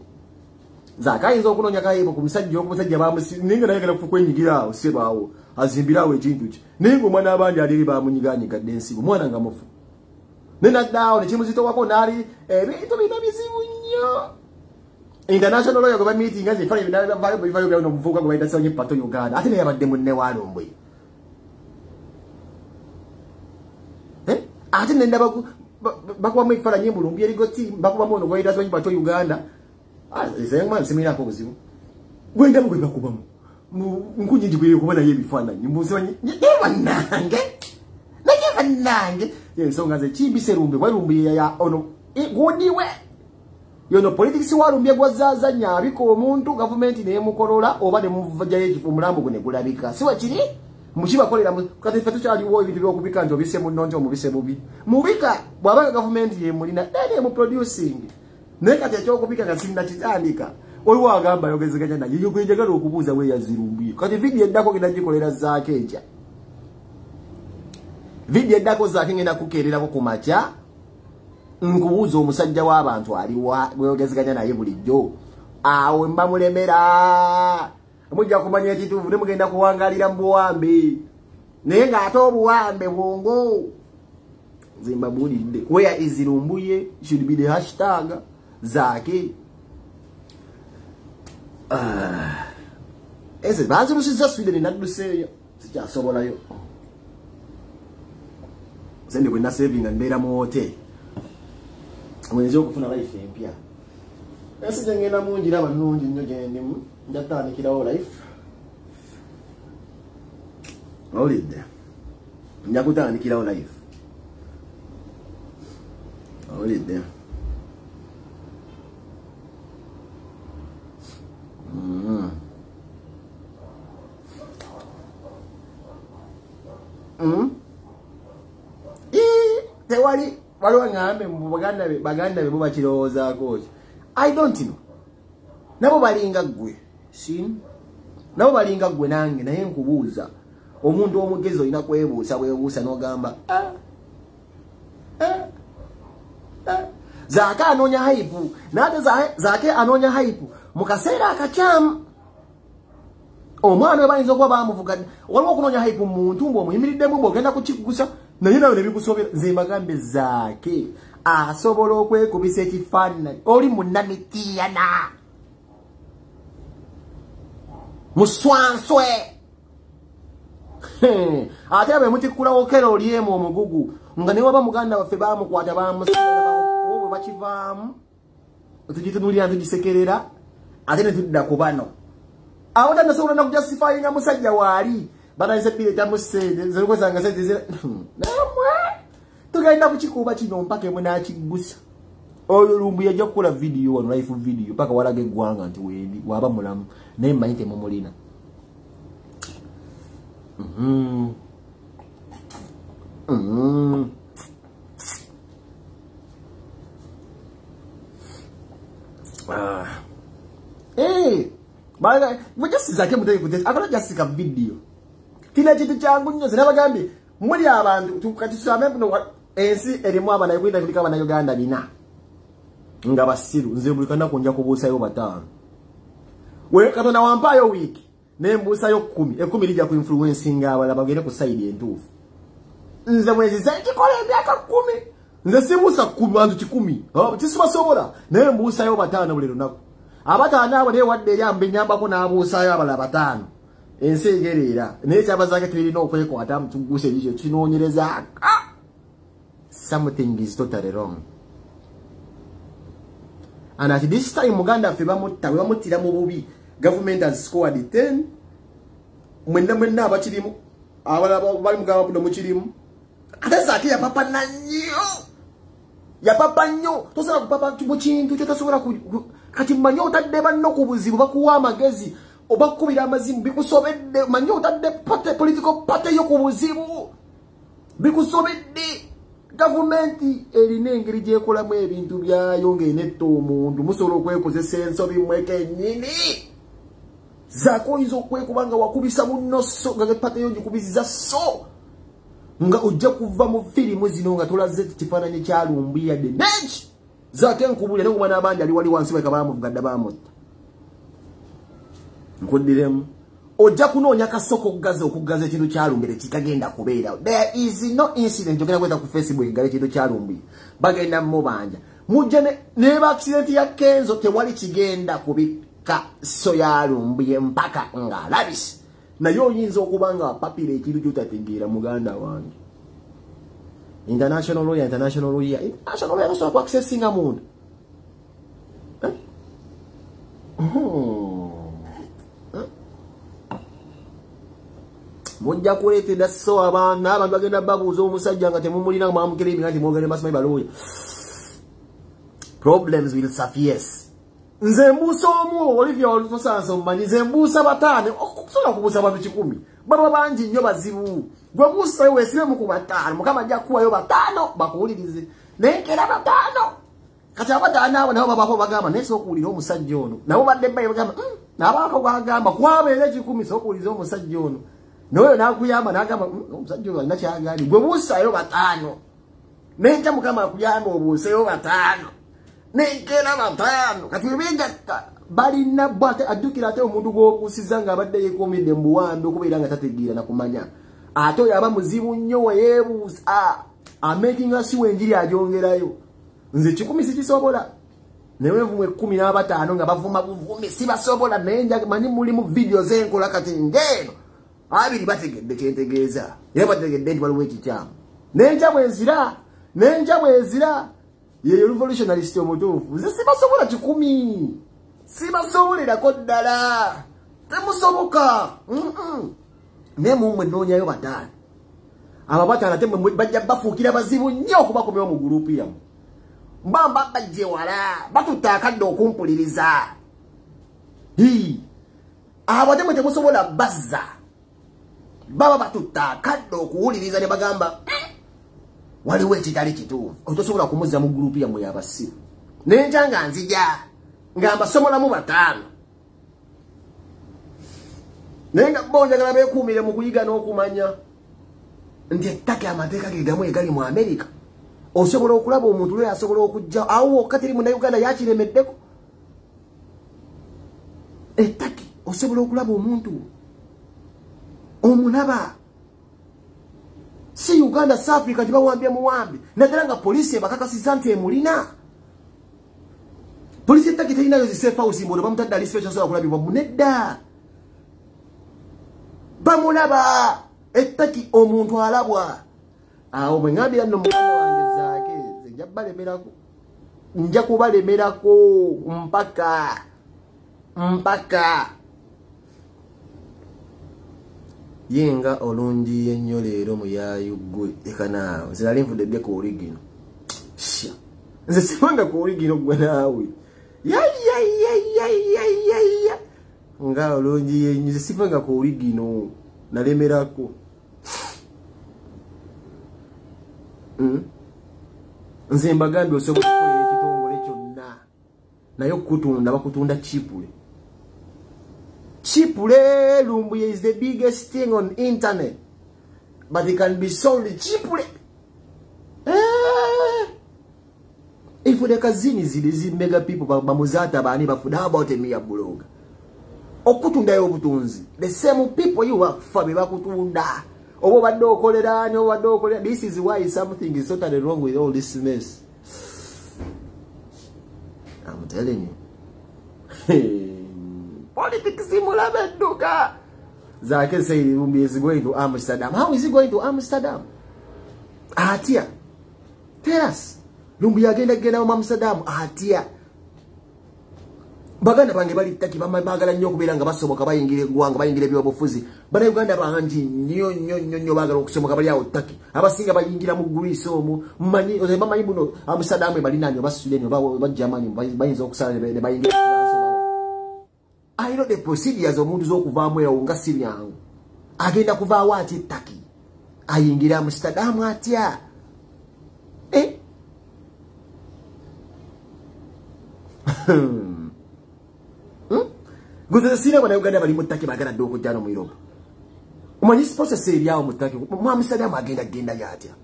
zakayinza okunonya kayibo kumusajja okusajja bamusi ninga nayagala kukwenyigira osebawo azimbirawo ekintu ki ninga omwana abandi aliri bamunyiganye gadde ensigo mwana nga mufu nena dawo ne kimuzito wako nali ebintu bino bizibu nnyo international lawyer goba meeting ngazi fanya bidala bayo bivayo bya nomuvuka goba idasanye pato Uganda ate ne yabadde munne walombwe ate nenda bakuba mu ifaranye mulumbi erigoti bakuba mono kwa ida bato Uganda ezengman semina ko buzibu gwenda mu bakuba mu nkunjiji kwe kuba na yebifananye mbuzanye nange yensonga ze chibise rumbe walumbi ya ono godiwe yono politics walumbye gwazaza nyabiko omuntu government ne mukolola oba ne muvaja yekifu mulambo gune kulabika siwa kiri muchiba kolera kati fetu chali wo ibintu byokubika njo bise munonjo mubise bubi mubika bwaba government ye mulina dane mu producing nekati ekyo kubika kasinda kitandika oyo agamba yogezeganya na yiyo kwenjagala okubuza we yazirumbiye kati video endako kidagikolera zake eja video endako zake ngenda kukerera ko kumacha nkubuza omusajja w'abantu ali weyogezeganya naye bulijjo awe mba mulemera mujja kumanya ekituufu ne mugenda kuwangalira mu buwambe naye ng'ate obuwambe bwongo zimba bulidde where is Lumbuye should be the hashtag zake ese bazirusiza Sweden nadduseeyo sikyasobolayo zende kwenda saving mbeera mu hotel mwenzi okufuna life empya ese jengena munjira abanungi nnyo gyendimu njatandikirawo life olidde njakutandikirawo life olidde tewali waliwo ngambe baganda be bo bakirowoozaako I don't know nabo balinga gwe nabo balinga gwe nange naye nkubuuza omuntu omugezi olina kwebuusa n'ogamba Zake anonya haipu nate Zake anonya haipu mukaseera akakyamu omwana bayinza okuba bamuvuga waliwo okunonya haipu muntu ng'omuyimiriddemu bw'ogenda kukigusa naye nawe ne bikusobera nze mbagambe Zake asobola okwekubisa ekifaananyi oli munnamitiiyana muswanswe ate abe mutikkulawo kera oliemu omugugu nga ne waba muganda waffe bamukwata bamusibira bwe bakivaamu tugitunulira tugisekerera ate ne tudda ku bano awo tanasobola na kujustifyinga musajja waali banayise bbiri tamusente zekozanga sente zira namwe tugenda kukikuba kino mpaka emwe nakigusa oyo Lumbuye ajja kukola video wano live video paka walaga eggwanga nti wendi waba mulamu naye mmanyi temumulina baga mujasi Zake muteye kutesa akola jasika video kina kitu kyangu nnyo zinabagambi muli abantu tukatusame no ensi erimu abana kwenda kulika abana Uganda bina nga basiru nze bulikana kunja kubuusa yo batano we katona wampayo wiki nembuusa yo 10 lija ku influencing abala bagere ku side entufu nze mwezi zekikola emyaka 10 nze simusa 10 bantu 10 tisibasobola nembuusa yo batano buli lunaku abatano abo ne wadde yambe nyamba ko nabuusa yo abala batano ensi egerera naye kyabazake tulina okwekwata mutuguse ekyo kinoonyereza something is totally wrong. And at this time Muganda ffe bamutira mu bubi. Government has scored 10. Mwenda abakirimu abala bali mugaba buno mukirimu ate Zake ya papa nnyo tosala kupapa mu kintu kyotasobola kati mmanyo otadde banno ku buzibu bakuwa amagezi obakubira amazimu bikusobedde manyo otadde political party yo ku buzibu bikusobedde government erina engeri gyekolamu ebintu byayo ng'enetta omuntu musobola okwekozesa ensobi mweke nnyini Zake oyinza okwekuba nga wakubisa munnoso nga party yo gikubiziza so nga ojja kuva mu firimu zino nga tolaze kifaananyi kya Lumbuye yadde nenki Zake nkubulira n'omwana abangi ali wali wansi weka baamuvugadde baamutta nkuddiremu ojja kunoonya kasoko okugaza ekintu kya Lumbuye kikagenda kubeera. There is no incident ogenda kweta ku Facebook ngale ekintu kya Lumbuye bagenda mubanja mujja neba accident ya Kenzo tewali kigenda kubika so ya Lumbuye mpaka nga labisi naye oyinza okuba nga papira ekintu kyotategeera muganda wange International lawyer. International lawyer also accessing a moon. Mujja kuleetera so abaana abantu bagenda babuuza omusajja nga temumulina nga mwamukira ebintu mwogere basimayi balooya. Problems will surface. Nze mbuusa omu Olivia Olutosansa omumanyi nze mbuusa bataano okusobola kubuusa abantu 10 baba bangi nnyo bazibu gwe buusa weesibe mu ku bataano Mukama ajja kuwayo bataano bakuwulirize nenkera bataano kati abataano abo nabo babako bagamba naye sookuwulira omusajja ono nabo badde bbayi bagamba nabaako gwagamba kwabeera 10 sookuwuliriza omusajja ono noyo nakuyamba nagamba omusajja ono alina kyagaani gwe buusayo bataano nenkya Mukama akuyamba obuuseyo bataano nenkera bataano kati webegatta balina bwate adukira ate omuntu gwobuusiza nga abadde yeekuumidde mu buwambi okubeera nga tategeera nakumanya ate oyo aba muzibu nnyo weyeebuusa amakinga si wenjiri agyongerayo nze 10 sikisobola newe nvumwe 15 nga bavuma buvumi sibasobola naye manyi mulimu video zenkola kati ngeno abiri bategedde kyentegeeza ye bategedde nti waliwo ekikyamu nenja bwezira ye revolutionalist omutuufu nze sibasobola 10 sibasobolerako ddala temusoboka naye mumwe noonyayo bataano abo bataano ate bajja bafuukira bazibu nnyo okubakomyawo mu gurupu yamu mbamba bajje wala batutta akadde okumpuliriza abo ate mwe temusobola bazza baba batutta akadde okuwuliriza ne bagamba waliwo ekitali kituufu otosobola kumuzza mu gurupu yammwe yabasiru nenja nga nzija nga mbasomolamu bataano naye nga bo njagala beekuumire mu kuyiga n'okumanya nti ettaka amateeka ge gamu egali mu Amerika osobola okulaba omuntu lwe asobola okujja awo wokka teri munnayuganda yakiremeddeko ettaki osobola okulaba omuntu omulaba si Uganda South Africa tibawambye muwambi naddala nga poliisi ebakakasiza nti emulina poliisi ettaki terinayo zisafe house mbono bamutadde ali special sobola kulabibwa munedda bamulaba ettaki omuntu alabwa awo bwe ngambira nno muganda wange zaake nja kubalemerako mpaka yenga olungi ennyo leero muyayu gwe ekanaawe nze nali nvudde ku origino nze sibanga ku origino gwe naawe nga olungi ennyo nze sibanga ku origino nalemerako nze mbagambye osobola okukolera ekitongole kyonna naye okutunda bakutunda chipule Lumbuye is the biggest thing on internet, but it can be sold cheaply. If the kazini zili mega people bamuzata bani bafuda, how about a mere blog? Okutunda yobutunzi. The same people you work for bakutunda. This is why something is totally wrong with all this mess. I'm telling you. Politics simulabenduka. Zake say Lumbuye is going to Amsterdam. How is he going to Amsterdam? Atia. Tell us. Lumbuye agenda mu Amsterdam. Atia. Baganda bange bali taki bagala nnyo okubeera nga basoboka bayingire gwanga bayingire byobufuzi. Bana Uganda bangi nnyo bagala okusoboka bali awo taki. Abasinga bayingira mu Greece omu. Mmanyi ozemanyi buno Amsterdam bali nanyo basudeni ba Germany bayinza okusala ne bayingira. I know the procedures omuntu z'okuvaamu eyo nga si byangu. Agenda kuvaawo ati ettaki. Ayingira Amsterdam atya. Guze sine bana Uganda bali mu ttaki bagala dde okujja no mu Europe. Omanyi process eryawo mu ttaki mu Amsterdam agenda yatya.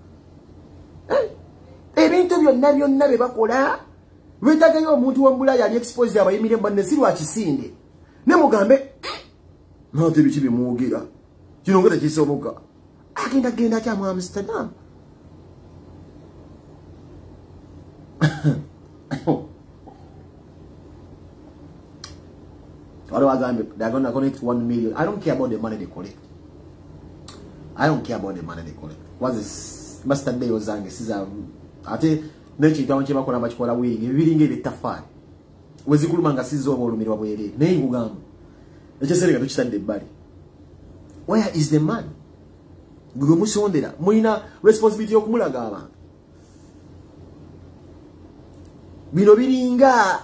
Ebintu byonna bye bakola wetagayo omuntu w'embulaya ali exposed abayimire banne si lwa kisinde. Ne mugambe nate bichi bimugira kino ngata kisoboka agenda kya mu Amsterdam. What do I got? They're gonna collect 1 million. I don't care about the money they collect. What's this? master day zange siza ate nechi tawo nche bakola bachikola wigi bibiringe bitafani wezikuluma nga sizo obulumirwa bwere naye ngugamba ekyo sereka tukitadde bali. Where is the man? Gwe musondera mulina responsibility yokumulaga abantu. Bino biringa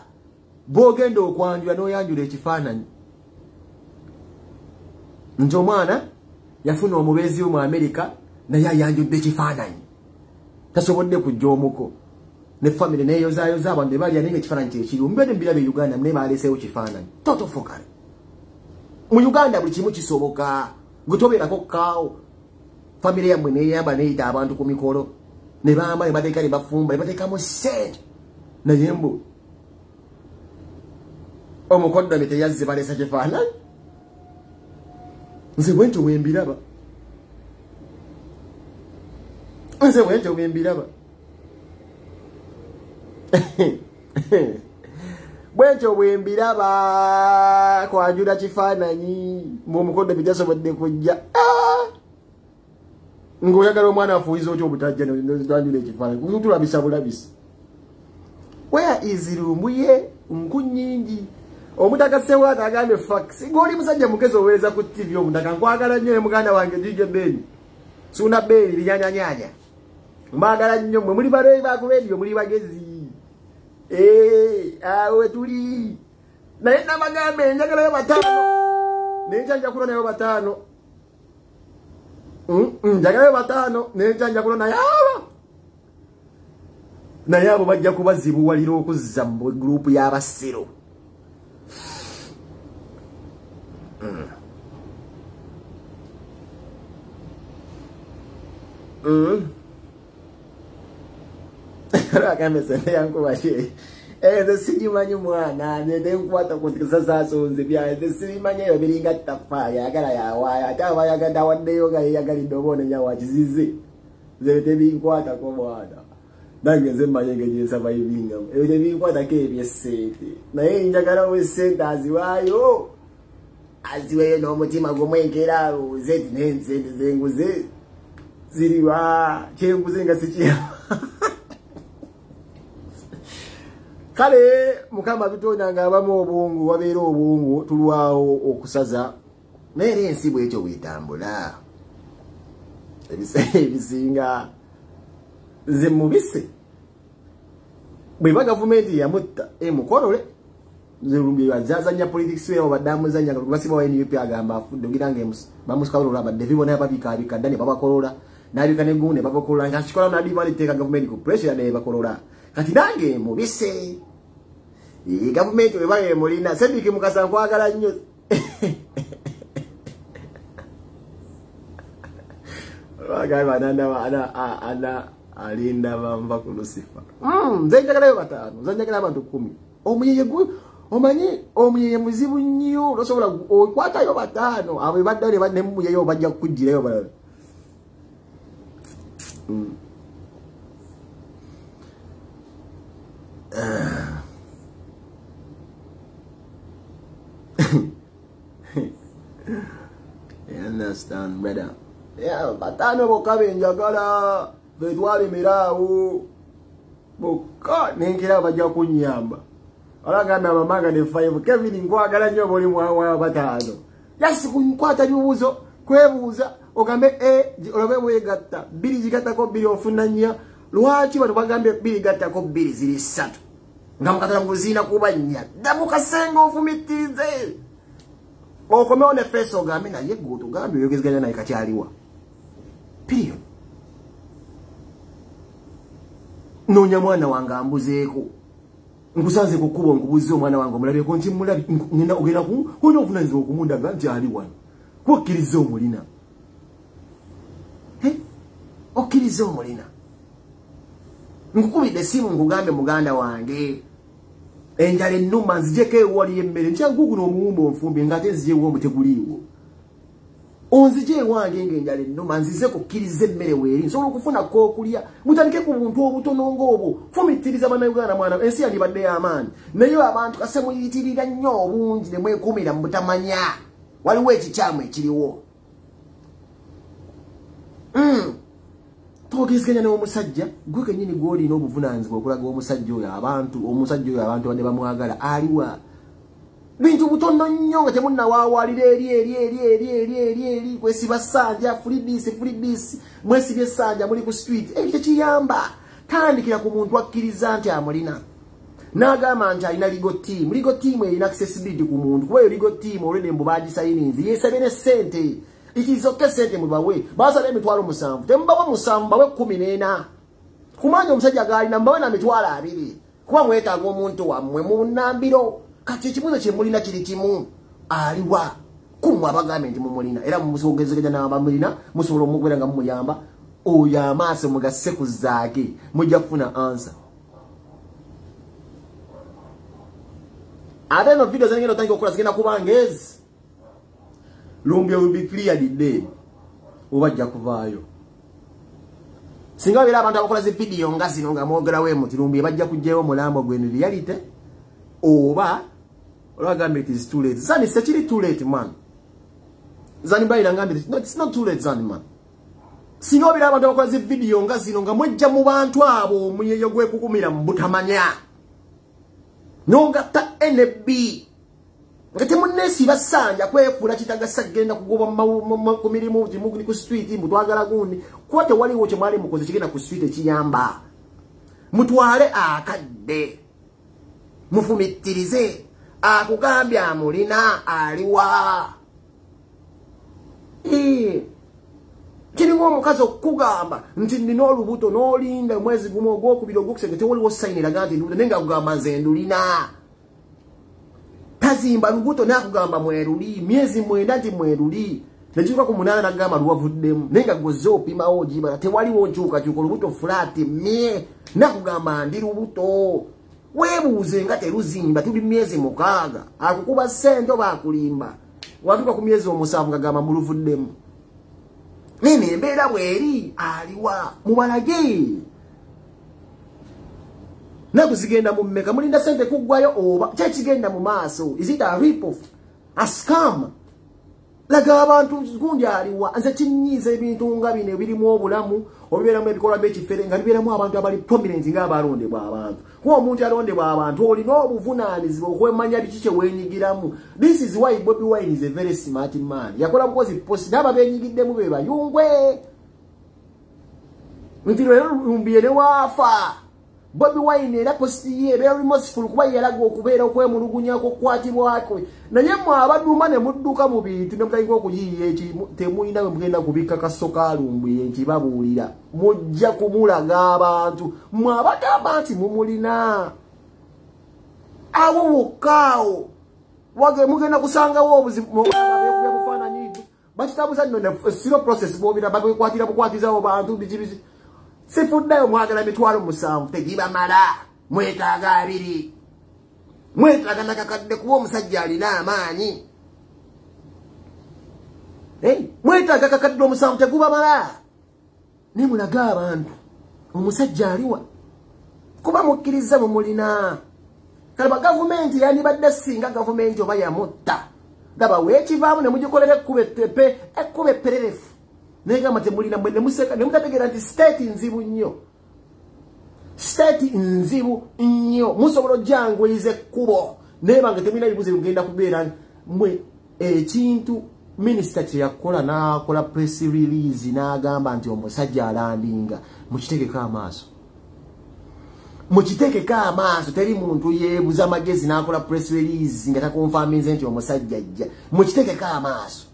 bogenda okwanjula noyanjula ekifaananyi nti omwana yafuna omubezi mu America naye ayanjudde ekifaananyi tasobodde kujja omuko ne family neyozayoza abantu bali aninga ekifaananyi kyekiri mbede mbirabe Uganda mune baleseewo kifaananyi toto fokale mu Uganda buli kimu kisoboka gutoberako kaawo family yamwe neyamba neyita abantu ku mikolo ne bamba ne bateeka ne bafumba ne bateekamu sente naye mbu omukoddo mite yazze balesa kifaananyi nze bwentyo bwembiraba bwentyo bwembiraba kwanjula kifaananyi mu omukoddo bitasobodde kujja ng'oyagala omwana afuuyiza otyo obutajja ntanjula ekifaananyi kutulabisa bulabisi. Where is Lumbuye nku nyingi omutaka sewa agambe fax ngoli musajja mugezi owereza ku TV omutaka nkwagala nnyo muganda wange DJ Ben suna beli linyanya mbagala nnyo mwe muli bare ba ku radio muli bagezi awe tuli naye nabagambe njagala yo batano nenjanja kulo nayo batano njagala yo batano nenjanja kulo nayo naye abo bajja kubazibuwalira okuzza mu group y'abasiro. Rakamese yankubashi the sijimanyi mwana ne nkwata kutikisa zasonze bya the sijimanyi yo biringa tafaya agala ya waya atawa yaganda waddeyo ga yagali dobone nyawa kizize zete binkwata ko mwana nange zemanye ngeje surviving ebyo binkwata ke byesete naye njagala we centers wayo aziwe no mutima gomwenkera zeti nenze zenguze ziriwa chenguze ngasikia kale mukama bitona nga abamu obungu wabeera obungu tulwawo okusaza naye ensi bwekyo bwetambula ebisinga ze mubise bwe gavumenti yamutta mukolole zerumbi bazazanya politics we obadamu zanya basiba wa NUP agamba afudde girange bamusikawolo abadde bibona ababika bikadane babakolola nabika negune babakolola ngachikola nadi bali teka government ku pressure ne bakolola kati nange mubise government we baye mulina sebiki mukasa kwagala nnyo bagaba ana alinda bamba ku Lucifer nzenjagala yo batano nzenjagala abantu 10 omuyeye gwe omuyeye muzibu nnyo losobola okwata yo batano abo baddale badde mumuye yo bajja kujira yo balala You understand, brother? Yeah, batano bokabe njagala betwale miraawo boka nenkira bajja kunyamba alagamba mamanga ne 5 Kevin nkwagala nnyo boli mwawa batano yasi kunkwata bibuzo kwebuuza ogambe olabe wegatta biri jigatako biri ofunanya lwaki bano bagambe biri gattako biri ziri 3 nga mukatala nguzina kubanya dabuka sengo ofumitize okomewo ne feso gambe naye gutu gambe yogeziganya naye kakyaliwa period. Nonya mwana wanga ambuzeeko nkusanze kukuba nkubuze omwana wange omulabe ko nti mulabi ngenda ogera ku hono ofunanze okumunda ganti ali wano kwokiriza omulina okiriza omulina nkukubide simu ngugambe muganda wange enjale nnuma nzijeko ewali emmere nkyangugu n'omuwumba onfumbi ngate nzijewo omuteguliiwo onzije wange ngenjale nnuma nzize kukkiriza emmere weeri nsobola okufuna k'okulya mutandike ku buntu obutono ng'obwo fumitiriza bannayuganda mwana ensi yandibadde y'amaanyi naye abantu kase muyitirira nnyo obungi ne mwekuumira mu butamanya waliwo ekikyamu ekiriwo togeziganya n'omusajja gwe kenyini gw'olina obuvunaanyizibwa okulaga omusajja oyo abantu bane bamwagala aliwa bintu butono nnyo nga temunnawaawalira eri kwesiba ssanja fulibisi mwesibye essanja muli ku street ekyo tekiyamba tandikira ku muntu akkiriza nti amulina n'agamba nti alina legal team erina accessibility ku muntu kuba eyo legal team olwedde mbu bagisayininzi yesabye ne ssente ikizoke sente mubawe basabe emitwalo 7 tembawa 7 bawe 14 kumanya omusajja galina mbawe na mitwalo 2 kuba mwetaaga omuntu wammwe mu nnambiro kati ekibuzo kye mulina kiri kimu aliwa kumwe abagambe nti mumulina era mumusogezeganya n'abamulina musobola omugwera nga mumuyamba oyo amaaso mugasse ku zaake mujja kufuna answer. Ate no video zengeno tangi okukola zigenda kuba ngezi Lumbye will be cleared dead. Ubajja kuvaayo. Singa bira abantu abakola zi video nga zino nga mwogera we muti Lumbye bajja kujjeewo mulambo gwen reality oba olagambe it is too late. Zani sekiri too late man. Zani bayira ngambe no it's not too late zani man. Singa bira abantu abakola zi video nga zino nga mwejja mu bantu abo muyeyo gwe kukumira mbutamanya. Nonga ta NB ngate munesi basanja kwefula kitaga sagenda kugoba ku mirimu muguni ku street mutwagala gundi kwate waliwo kye mwali mukoze kigenda ku street ekiyamba mutwale akadde mufumitirize akugambya amulina aliwa kiri omukazi okugamba nti nina olubuto n'olinda mwezi gumu ogwokubiri ogwokusenge tewaliwo sayinira ganti ndulina nenga kugamba nze ndulina tazimba lubuto nakugamba mweruli myezi 9 nti mweruli nekiruka ku 8 nagamba luwavuddemu nenga gozze opimawo ogiba tewaliwo nkyukakyuka olubuto flat mye nakugamba ndi lubuto weebuuze nga teruzimba tuli myezi 6 akukuba ssente oba akulimba watuka ku myezi 7 ngagamba muluvuddemu nene embeera bweri aliwa mubalage nakuzigenda mu mmeka mulinda sente kuggwayo oba kyekigenda mu maaso is it a rip-off a scam laga abantu gundi aliwa nze kinyiiza ebintu nga bino ebirimu obulamu obibeeramu ebikolwa by'ekifere nga bibeeramu abantu abali prominent ng'abalondebwa abantu kuba omuntu alondebwa abantu olina obuvunaanyizibwa okwemanya biki kye weenyigiramu. This is why Bobi Wine is a very smart man. Yakola mukozi post n'aba beenyigiddemu be bayungwe nti lero Lumbye ne waafa Bobi Wine era posti ye very remorseful kuba yalaga okubeera okwemulugunya okukwatibwako naye mwe abaduma ne mudduka mu bintu ne mutayinga okuyiiya ekimu temulina we mugenda kubika kasoka Lumbye nti babuulira mujja kumulaga abantu mwe abagamba nti mumulina awo wokaawo wage mugenda kusangawo obuzibu bufaananyi bakitabuza nno siro process bobira bakwatira bukwatizawo bantu bikibizi sifuddayo mwagala mitwalo 7 tegiba mala mwetaaga 2 mwetaaga nakakadde kuba omusajja alina amaanyi mwetaaga kakadde 7 teguba mala nemulaga abantu omusajja aliwa kuba mukkiriza mumulina kalaba gavumenti yandibadde singa gavumenti oba yamutta gaba weekivaamu ne mugikolera ekkube eppererefu nega matemulina mwene museka ne mutategera nti state nzibu nnyo musobolo jangu ize kubo neba nga temina ibuze ugenda kubeera mwe ekintu minister kye yakola nakola press release n'agamba nti omusajja alandinga mukitekeka amaaso teri muntu yeebuza amagezi n'akola press release nga takonfaminze nti omusajja ajja mukitekeka amaaso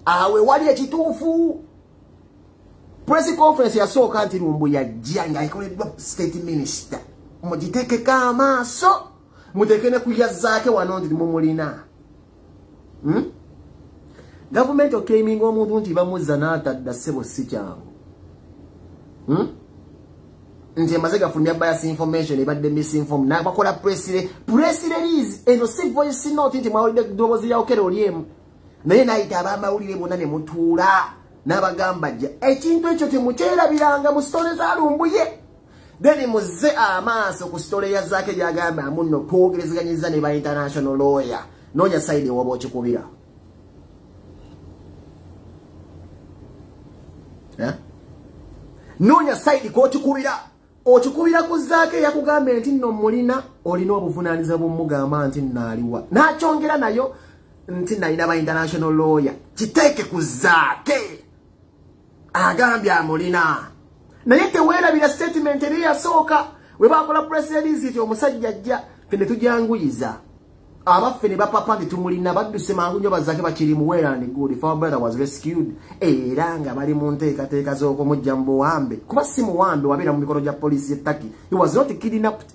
awe wali ekituufu. Press conference yasooka nti Lumbye yajja nga ikoleddwa state minister mugitekeka amaaso mutekene kuyazaake wano nti mumulina government okaiminga omuntu nti bamuzza n'atadda ssebo si kyangu nti emaze gafulumya bias information ebadde misinform nabakola press release eno si voice note nti mwawulidde ddoboozi yawokera olyemu naye nayita abamawulire bonna ne mutuula n'abagamba jja ekintu ekyo temukyerabiranga mu sitole za Lumbye then muzze amaaso ku sitole ya zaake gyagamba amunno twogerezeganyiza ne ba international lawyer noonya side woba okikubira nonya side ko okikubira ku Zaake yakugamba nti nno mulina olina obuvunaniza bw'omugamba nti naliwa n'akyongera nayo nti nalina ba international lawyer kiteeke ku Zaake agambye amulina naye teweerabira statement eri yasooka we bakola press release ti omusajja ajja fene tujanguyiza abaffe ne bapapa nti tumulina badduse mangu nnyo Zaake bakiri mu well and good if our brother was rescued era nga bali mu nteekateeka z'okumujja mu buwambe kuba si muwambe wabeera mu mikono gya poliisi y'ettaki he was not kidnapped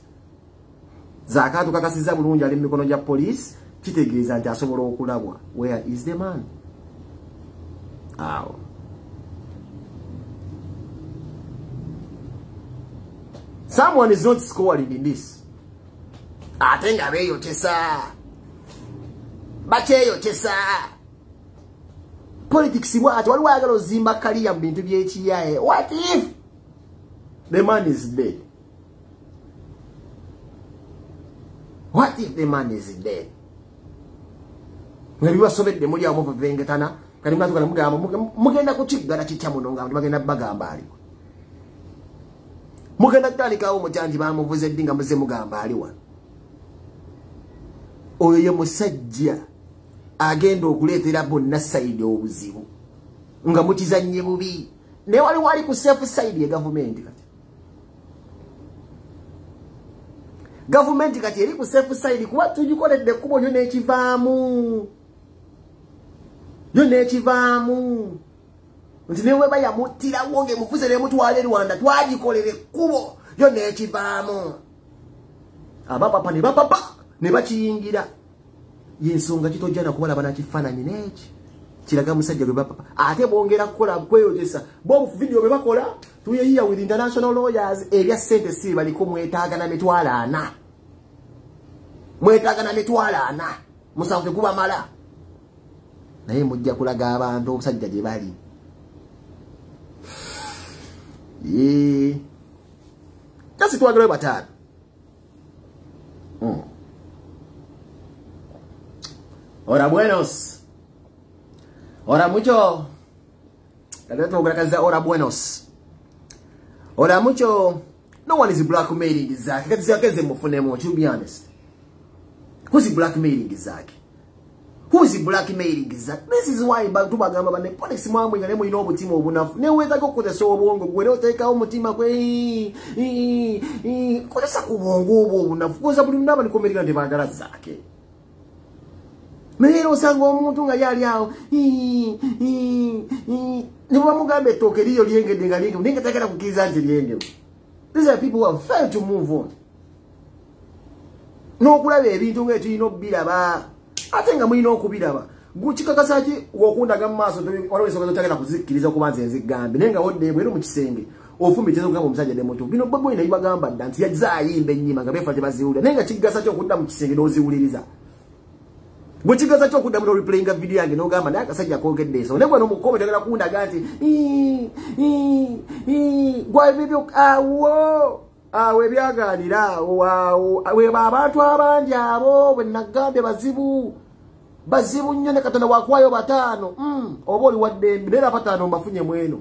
Zaake atukakasiza bulungi ali mu mikono gya poliisi kitegeeza nti asobola okulabwa where is the man awo someone is not scoring in this ate nga beeyotesa bakyeyotesa politics bwati waliwo ayagala ozimba kaliya mu bintu by'ekiyaye what if the man is dead what if the man is dead mwebi wasobedde muli awo muvengetana kali mwatukana mugamba mugenda kukiggala kikya muno nga bagenda bagamba aliwa mugenda kutandikawo mutanti bamuvuze ddi nga muze mugamba aliwa oyo ye musajja agenda okuleetera bonna side obuzibu nga mukizannye bubi naye waliwo ali ku safe side ye gavumenti kati eri ku safe side kuba tugikoledde ekkubo yo n'ekivaamu nti newe bayamuttirawo ng'emuvuze n'emutwala e Rwanda twagikolera ekkubo yo n'ekivaamu abapapa ne bapapa ne bakiyingira yensonga kitojja nakubalaba nakifaananyi n'eki kiraga musajja gwe bapapa ate bongera kukola kweyogesa bo video bwe bakola tuyeyiya with international lawyers ebya ssente si baliko mwetaaga na mitwalo 4 musanvu tegubamala naye mujja kulaga abantu obusajja gye bali kasi twagalayo bataano Hola buenos. Hola mucho. Hola buenos. Hola mucho. No one is blackmailing Zaake. Kati Zaake ze mufunemo, to be honest. Who's blackmailing Zaake? Who's blackmailing Zaake? This is why tubagamba bane police mwamwe ngale mu ino obutima obunafu. Ne weza ko kutesa obwongo gwe oteka omutima kwe. Kutesa kubongo obunafu. Koza buli ndaba nikomerika ndebagala Zaake. Mero sango omuntu nga yali awo ne bamugambe ettooke liyo lyengedde nga lyenge ninga takera kukiriza nti lyenge. These are people who have failed to move on. N'okulaba ebintu ng'etulina okubiraba ate nga mulina okubiraba gukikakasa ki okundaga mu maaso waliwo ensonga zotagenda kuzikkiriza okuba nze nzigambe naye nga wodde bwera mu kisenge ofumbitiza okugamba omusajja demoto bino Bobi Wine bagamba dda nti yazza ayimba ennyima nga beefa tebaziwulira naye nga kigasa ki okudda mu kisenge n'oziwuliriza Buchigaza cho kudda mu replaying video yange no gamba naye akasajja kogedde eso ne bwano mukome tegala kundaga nti gwa bibyo awe byaganira we abantu abangi abo bwe nagambe bazibu nnyo ne Katonda wakwayo bataano oba oli wadde mbera bataano mbafunye mweno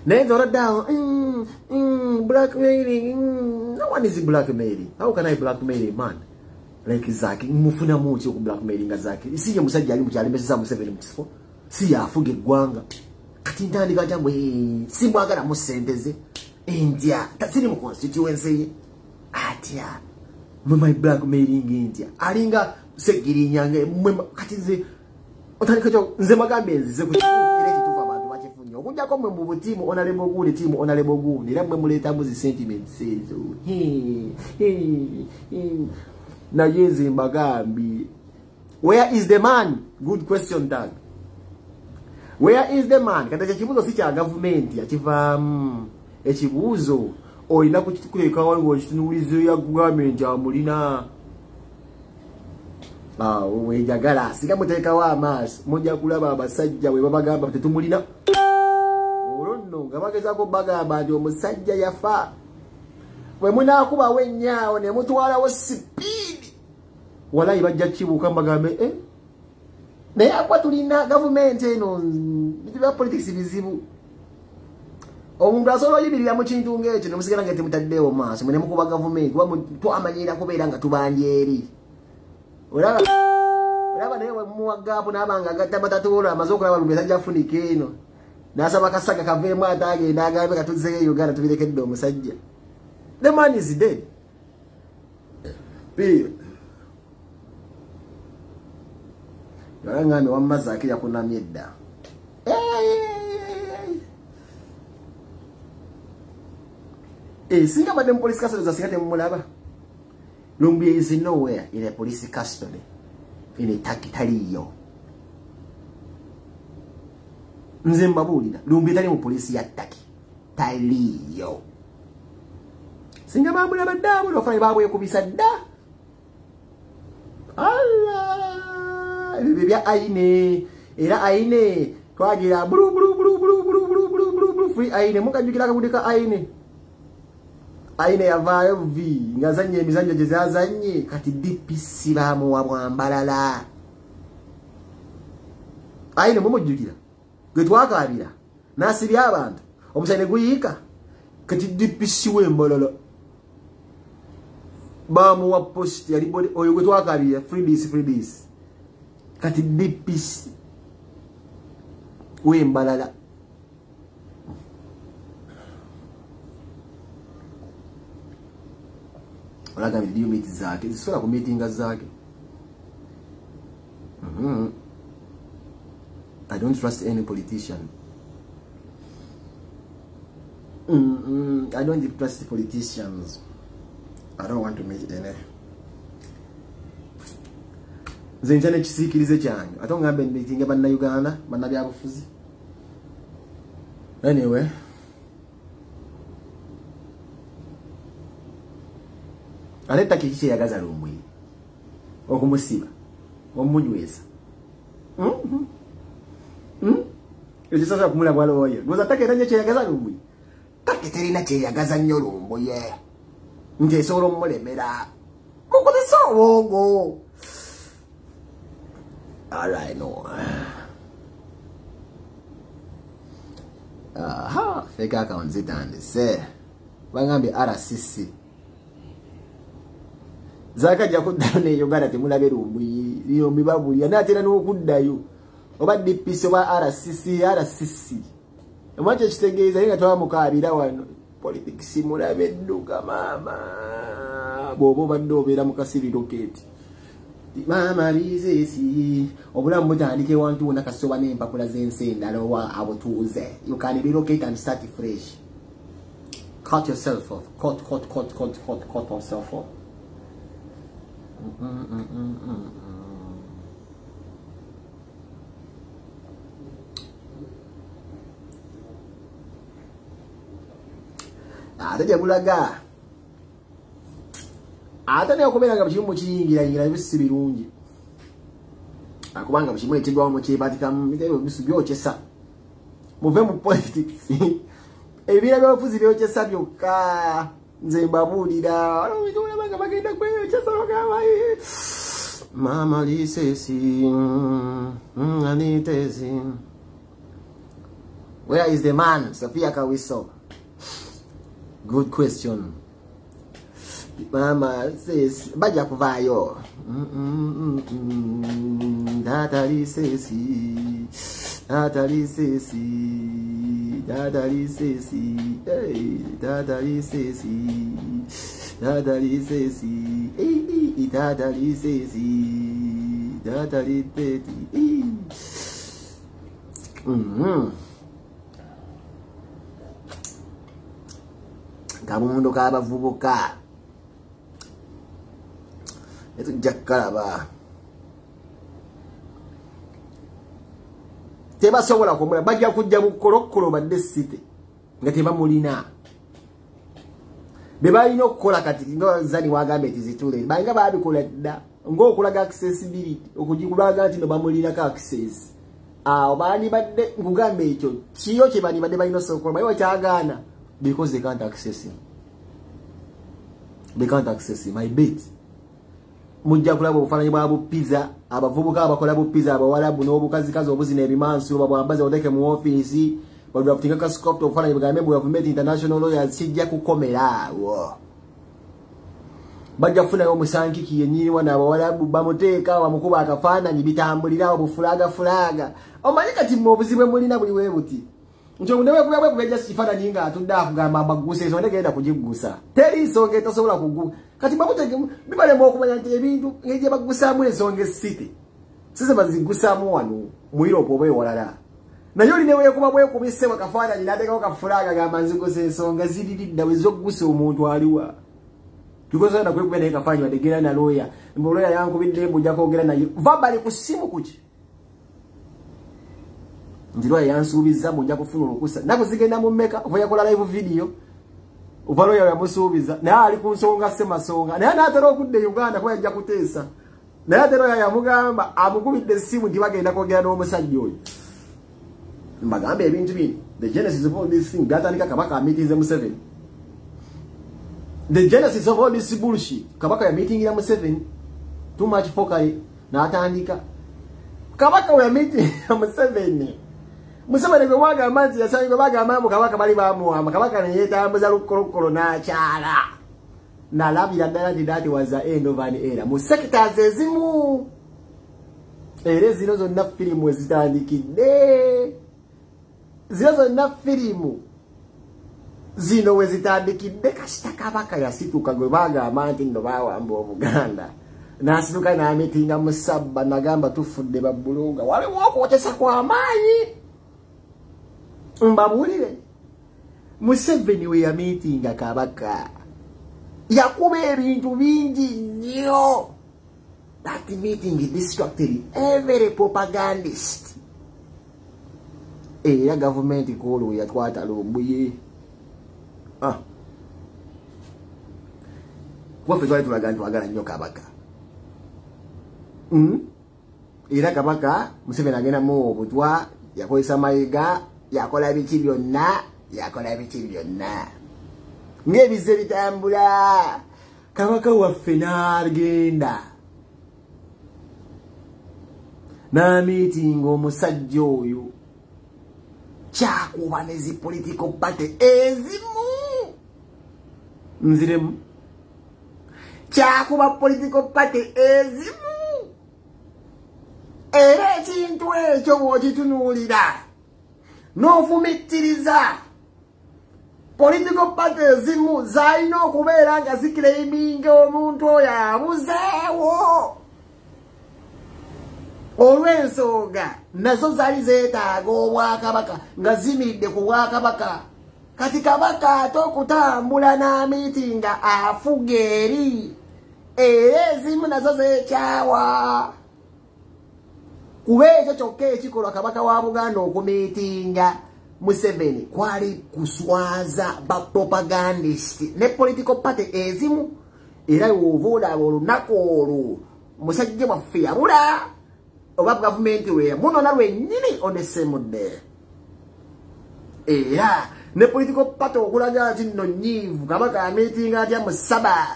naye nzora down blackmailing no one is blackmailing. How can I blackmail a man like Zaake? Mufuna muchi ku blackmailing Zaake isiye musajja ali mu kyali meseza mu 7 mu si yafuge gwanga kati ntandika jambo si mwagala musendeze India tatsiri mu constituency atya my blackmailing India alinga segiri nyange kati nze otandika cyo nze magambe nze ku kitufa abantu bakifunyo okujja ko mwe mu butimu onalebo guli timu onalebo guli era mwe muleta muzi sentiments ezo na yezi magambi. Where is the man? Good question, Doug. Where is the man? Kata chibuzo si cha government yachiva echibuzo oyina kuchikuleka waliwo chinulizo ya government ya mulina we jagala sika muteka wa mas moja kulaba abasajja we babagamba tetumulina olonno ngabageza ko bagamba ndi omusajja yafa we muna kuba wenyaawo ne mutwala wo speed wala ibajja kibuka magambe naye akwa tulina government eno bitwa politics bizibu omuntu asobola yibirira mu kintu ng'ekyo nemusigala nga temutaddeewo maaso mwe nemukuba gavumenti kuba twamanyira kubeera nga tubanja eri olaba naye muwagaapu n'abanga agattamatatola amaze okulaba lumbe tajja afunika eno n'asaba kasaga kaveemu ate agenda agambe katuzzeyo Uganda tubirekedde omusajja. The man is dead. Ngame wamazza akirya kunamye dda. Singa badde mu police custody zasinga temumulaba. Lumbi is nowhere in a police custody. In a taliyo. Nze mbabuulira Lumbi tali mu police ya Taki. Taliyo. Singa bamulaba dda abo n'ofuna babwekubisa dda. Allah. Ebyo bya aine. Era aine. Twagira bulu free aine. Mukajjukira akagudika aine. Aine yavaayo vi nga zanye emizanyo gye zazanye kati DPC bamuwa bwambalala. Aine mumujjukira gwe twakaabira n'asibya abantu omusane guyiika kati DPC w'embalala bamuwa post yali body oyo gwe twakaabira free this kati DPC w'embalala. Olaga video meet zake zisola ku meeting zake. I don't trust any politician. I don't trust politicians. I don't want to meet any. Zenjane kisikirize kyange. Atongambe meeting abanna Uganda, banna byabufuzi. Anyway, aleta kikiche yagaza Lumbwe okumusiba omunyweza ekisasa kumula bwalo oyo ngoza takeranye kye yagaza Lumbwe taketerina kye yagaza nnyo Lumbwe nje solo mulemera mukubiso wongo. All right, no. Fake account zitande se bangambe RCC Zakaja kuddayo ne Uganda temulabe Lumbwe iyo mibabuli anatera n'okuddayo oba DPC oba RCC emwache kitegeeza nga twamukabira wano politics mulabe dduka mama bobo badde obeera mu kasiriro keti mama bizesi obulamu butandike wantu wona kasoba n'empapula z'ensi endala owa abutuuze. You can relocate and start fresh. Cut yourself off. Cut yourself off. Ate bulaga ate ne okubeera nga bukimu kiyingira bisi birungi akubanga bukimu etegwa mu kyebatikamu bitero bisu byokyesa muve mu politics ebira byofuzi byokyesa byokka nze mbabuulira bitulabanga bagenda kweyokyesa bagamba mama lisesi anitezi. Where is the man? Sophia Kawiso. Good question. Mama says baja kuvayo Dadali sesi Dadali sesi Dadali sesi hey Dadali sesi Dadali sesi hey Dadali sesi Dadali teti Kamundo kabavubuka etu jakalaba teba sobola kumula bajja kujja mu kolokolo badde site nga teba mulina bebalina okukola kati ngo zani wagambe tizitule banga babikola dda ng'okulaga accessibility okujikulaga nti no bamulina ka access obani badde ngugambe ekyo kiyo kye bani badde balina sokola bayo kyagaana because they can't access him. They can't access him. I bet. Mujja kulaba obufaananyi bwa pizza abavubuka abakola bu pizza abawala buno obukazikazi obuzina ebimansi obwambaze odeke mu office Bado kutinga ka scope to fana bigambe bwa government international lawyers kijja kukomera wo. Bajja kufuna yo musanki kiyenyiri wana abawalabu bamuteeka bamukuba akafana nyibitambulira obufulaga. Omanyi kati mu obuzibwe mulina buli webuti. Njo ndewe kubewe kubeja sifana nyinga atunda kugamba maguse so ndegenda kujigusa. Teri songe tosobola kugu. Kati babutege bibale mo kumanya nti ebintu ngeje bagusamu ensonge city. Sise bazigusamu wano mu Europe obe walala. Na yoli newe kuba bwe kubise wakafana nyinadeka okafulaga gamba nzigose ensonga zididda wezogusa omuntu aliwa. Tukoza na kwekubena ikafanywa adegera na lawyer. Lawyer yangu bidde bujja kwogera naye. Vabali ku simu kuki. Ndilwa yansubiza mujja kufuna olukusa. Nako zigenda mu meka ovoya kola live video. Uvalo ya musubiza. Na ali ku nsonga sema songa. Na atero okudde Uganda kwa yajja kuteesa. Na atero ya mugamba amukubidde simu ndibagenda kwogera n'omusajja oyo. Mbagambe ebintu bino. The genesis of all this thing gatandika Kabaka meeting them 7. The genesis of all this bullshit. Kabaka ya meeting ya Museveni. Too much focus na atandika. Kabaka ya meeting ya Museveni. Museveni gwe waga amanzi yasanyi gwe waga amamu Kabaka bali bamuwama. Kabaka ne yetambuza lukolokolo na chala. Na labira ddala that was the end of an era. Mu sectors ezimu. Era zino zonna firimu ezitandikidde. Zino zonna firimu. Zino wezitandikidde kasita Kabaka yasituka gwe baga amanti ndo bawamba Obuganda. Nasituka na meetinga musabba nagamba tufudde babbulunga. Wale wokwotesa kwa amaanyi. Mbabulire. Museveni we ya meetinga Kabaka. Yakuba ebintu bingi nnyo. That meeting distracted every propagandist. Era government kolo yatwata lombuye. Wafe twali tulaga ntwagala nnyo Kabaka. Era Kabaka Museveni agenda mu obutwa yakozesa mayiga yakola biki byonna ng'ebize bitambula Kabaka waffe n'agenda na meeting omusajja oyo kyakuba nezi political party ezimu nziremu kyakuba political party ezimu era ekintu ekyo bw'okitunuulira n'ofumittiriza political party ezimu zalina okubeera nga ziclaiminga omuntu oyo abuzeewo olw'ensonga nazo zaali zeetaaga Obwakabaka nga zimiridde ku Bwakabaka. Kati Kabaka ate okutambula n'amiitinga afuga eri era ezimu nazo zeekyawa. Kuba ekyo kyokka ekikolwa Kabaka wa Buganda okumiitinga Museveni kwali kuswaza ba propagandist ne political party ezimu. Era woova olunaku olwo musajja waffe yabula oba government we munona lwennyini on the same day. Era ne political party okulaga nti nno nnyiivu Kabaka ameetinga atya Musaba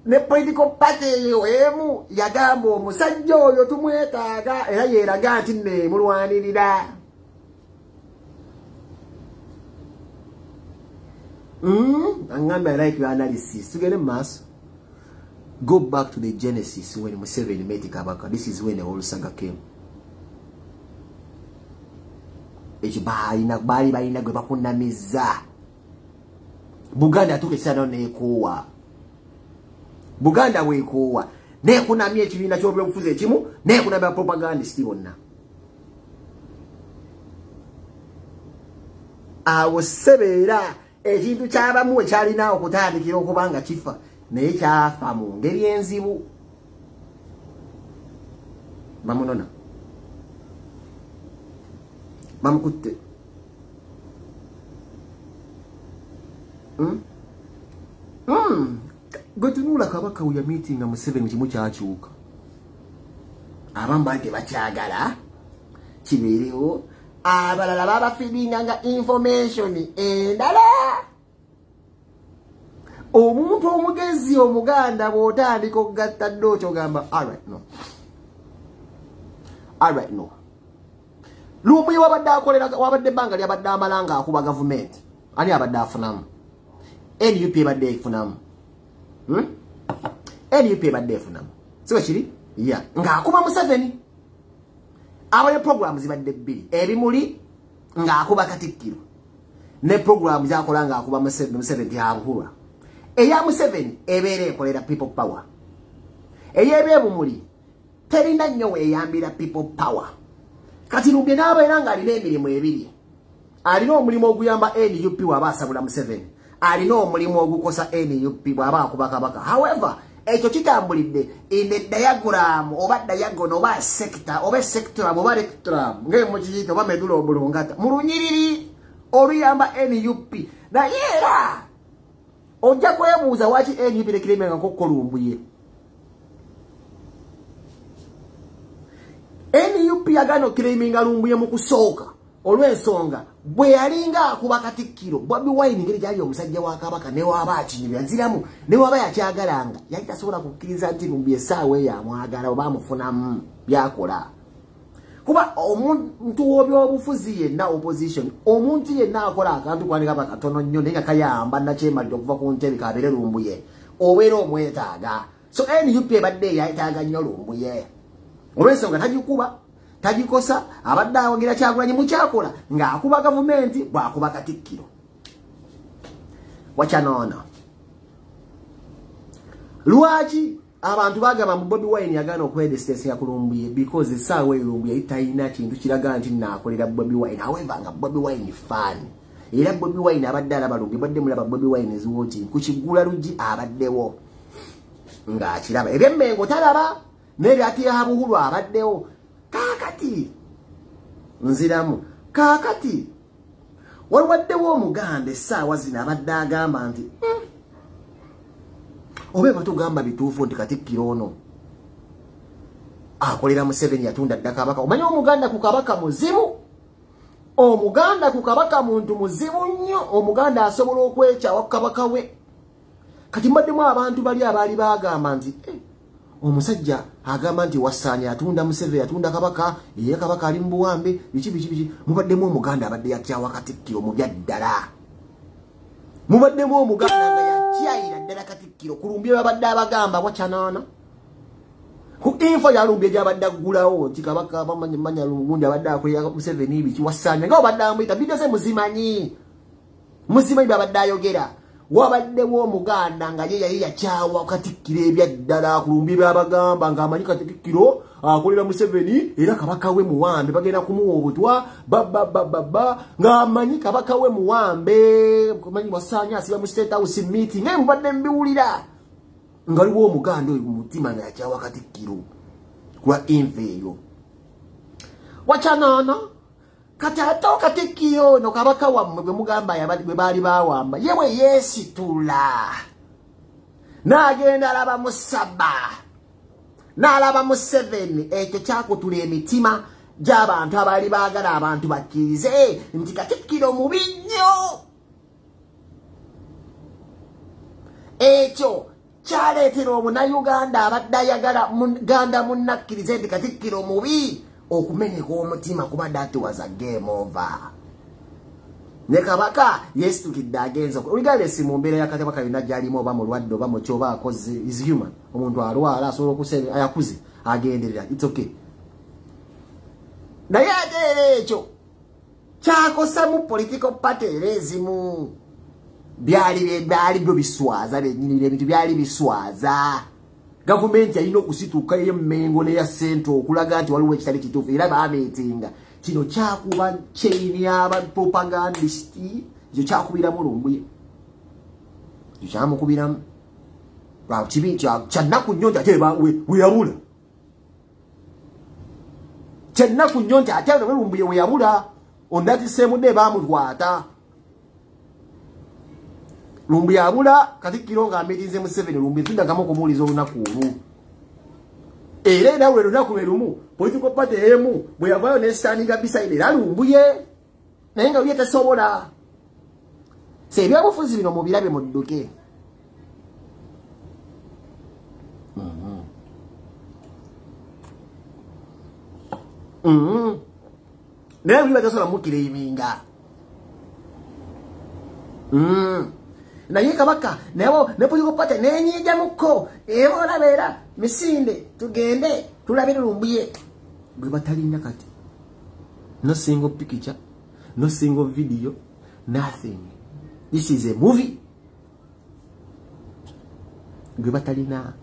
ne political party eyo emu yagamba omusajja oyo tumwetaaga era yeeraga nti nne mulwanirira. Angamba I like your analysis. Tugende maaso. Go back to the genesis when Museveni met Kabaka. This is when the whole saga came. Echi bali gwe bakunamiza. Buganda tukesana nekowa. Buganda wekowa. Ne kunamye ekibiina ky'obyobufuzi ekimu, ne kunamya propagandist bonna. Awo sebeera ekintu kyabamu ekyalina okutandikira okubanga kifa. Naye kyafa mu ngeri enzibu. Bamunona. Bamukutte. Gwe tunula Kabaka uya meeting na Museveni kimu kyakyuka. Abamu bali bakyagala kibeerewo. Abalala babafibinganga information endala. Omuntu omugezi Omuganda bw'otandika okugatta ddo kyogamba alright no. Lumbuye wabadde akolera wabadde banga lyabadde amalanga akuba government. Ani abadde afunamu? NUP badde efunamu. NUP badde efunamu. Siwe kiri? Yeah. Nga akuba Museveni. Abaye programs zibadde bbiri. Ebimuli nga akuba Katikkiro. Ne programs zakola nga akuba Museveni yabuhulwa. Eya Museveni ebeere ekolera people power. Eyebe bumuli terina nnyo eyambira people power. Kati Lumbuye n'abeera nga alina emirimu ebiri. Alina omulimu oguyamba NUP waba asabula Museveni. Alina omulimu ogukosa NUP bwaba akuba Kabaka. However, ekyo kitambulidde in the diagram oba diagonal oba sector oba sectoral oba rectoral ng'emukiyita oba medula obulungata mu lunyiriri oluyamba NUP naye era ojja kwebuuza waki NUP lekiremenga nkokko Lumbuye. NUP yagana okiriminga Lumbuye mu kusooka olw'ensonga bwe yalinga akuba Katikkiro Bobi Wine ngeri gyali omusajja wa Kabaka ne waba akinyibya nziramu ne waba yakyagalanga yali tasobola kukkiriza nti Lumbuye essaawa eyo amwagala oba amufunamu byakola. Kuba omuntu w'obyobufuzi yenna opposition omuntu yenna akola akantu kwanika bakatono nnyo naye nga kayamba nakyemalira okuva ku ntebe kabeere Lumbuye obeera omwetaaga. So NUP ebadde eyetaaga nnyo Lumbuye olw'ensonga tagikuba tagikosa abadde awagira Kyagulanyi mu kyakola ng'akuba gavumenti bw'akuba Katikkiro. Wakyanoona lwaki abantu bagamba mu Bobi Wine yagaana okwedesitesa ku Lumbuye because essaawa eyo Lumbuye talina kintu kiraga nti naakolera Bobi Wine. However nga Bobi Wine fan era Bobi Wine abadde alaba Lumbuye badde mulaba Bobi Wine eziwoti ku Kigula Luggi abaddewo ng'akiraba ebyemmengo talaba n'ebyati yabuhulu abaddewo. Kakati nziramu kakati waliwaddewo omuganda essaawa zino abadde agamba nti oba batugamba bituufu nti Katikkiro ono akolera Museveni yatunda dda Kabaka. Omanye omuganda ku Kabaka muzimu, omuganda ku Kabaka muntu muzimu nnyo. Omuganda asobola okwekyawa ku Kabaka we. Kati mbaddemu abantu bali abaali bagamba nti omusajja agamba nti wasaanya atunda Museveni atunda Kabaka ye Kabaka ali mu buwambe biki mubaddemu omuganda abadde yakyawa Katikkiro mu byaddala. Mubaddemu omuganda nga yakyayira ddala Katikkiro ku Lumbuye babadde abagamba Wakyanoona ku info ya Lumbuye gyabadde aggulawo nti Kabaka bamanya Lugundi abadde akolera Museveni biki wasaanya nga obadde amuyita video ze muzimanyi babadde ayogera. Wabaddewo omuganda nga ye yali yakyawa Katikkiro ebyaddala ku Lumbuye babagamba ng'amanyi Katikkiro akolera Museveni era Kabaka we muwambe bagenda kumuwa obutwa ng'amanyi Kabaka we muwambe kumanyi wasaanya asiba mu State House meeting naye mubadde mbiwulira nga waliwo omuganda oyo mu mutima nga yakyawa Katikkiro kuba info eyo. Wakyanoona kati ate Katikkiro no Kabaka wammwe bwe mugamba bwe baali bawamba yewe yeesitula n'agenda alaba Musaba n'alaba Museveni. Ekyo kyakutula emitima gy'abantu abaali baagala abantu bakkirize nti Katikkiro mubi nnyo. Ekyo kyaleetera omunnayuganda abadde ayagala muganda munnakkirize nti Katikkiro mubi okumenyeka omutima kuba that was a game over. Ne Kabaka yesitukidde agenza regardless mu mbeera ya Kabaka yonna gyalimu oba mulwadde oba mu kyoba akoze is human. Omuntu alwala asobola okusebe ayakuze agenderera it's okay. Naye ate ekyo kyakosa mu political party ezimu byali byo biswaza byennyini ebintu byali biswaza. Government yalina okusituka y'emmengo n'eya sente okulaga nti waliwo ekitali kituufu era baameetinga kino kyakuba chain y'abapropagandist. Ekyo kyakubiramu Lumbuye, ekyo kyamukubiramu kibi kyannaku nnyo nti ate weyabula, kyannaku nnyo nti ate Lumbuye weyabula ondatiseemudde baamutwata. Lumbuye abula Katikkiro ng'ameetinze Museveni. Lumbuye tuddagamu okumuwuliza olunaku olwo era nawe lunaku lwe lumu political party emu bwe yavaayo n'esitandinga beside era Lumbuye naye nga lye tasobola. Se ebyobufuzi bino mubirabe mudduke. naye buli batasobola mukiraiminga naye kabaka nabo ne political party nenyiga mukko ebola beera misinde tugende tulabire lumbuye bwe batalina kati no single picture no single video nothing. This is a movie bwe batalina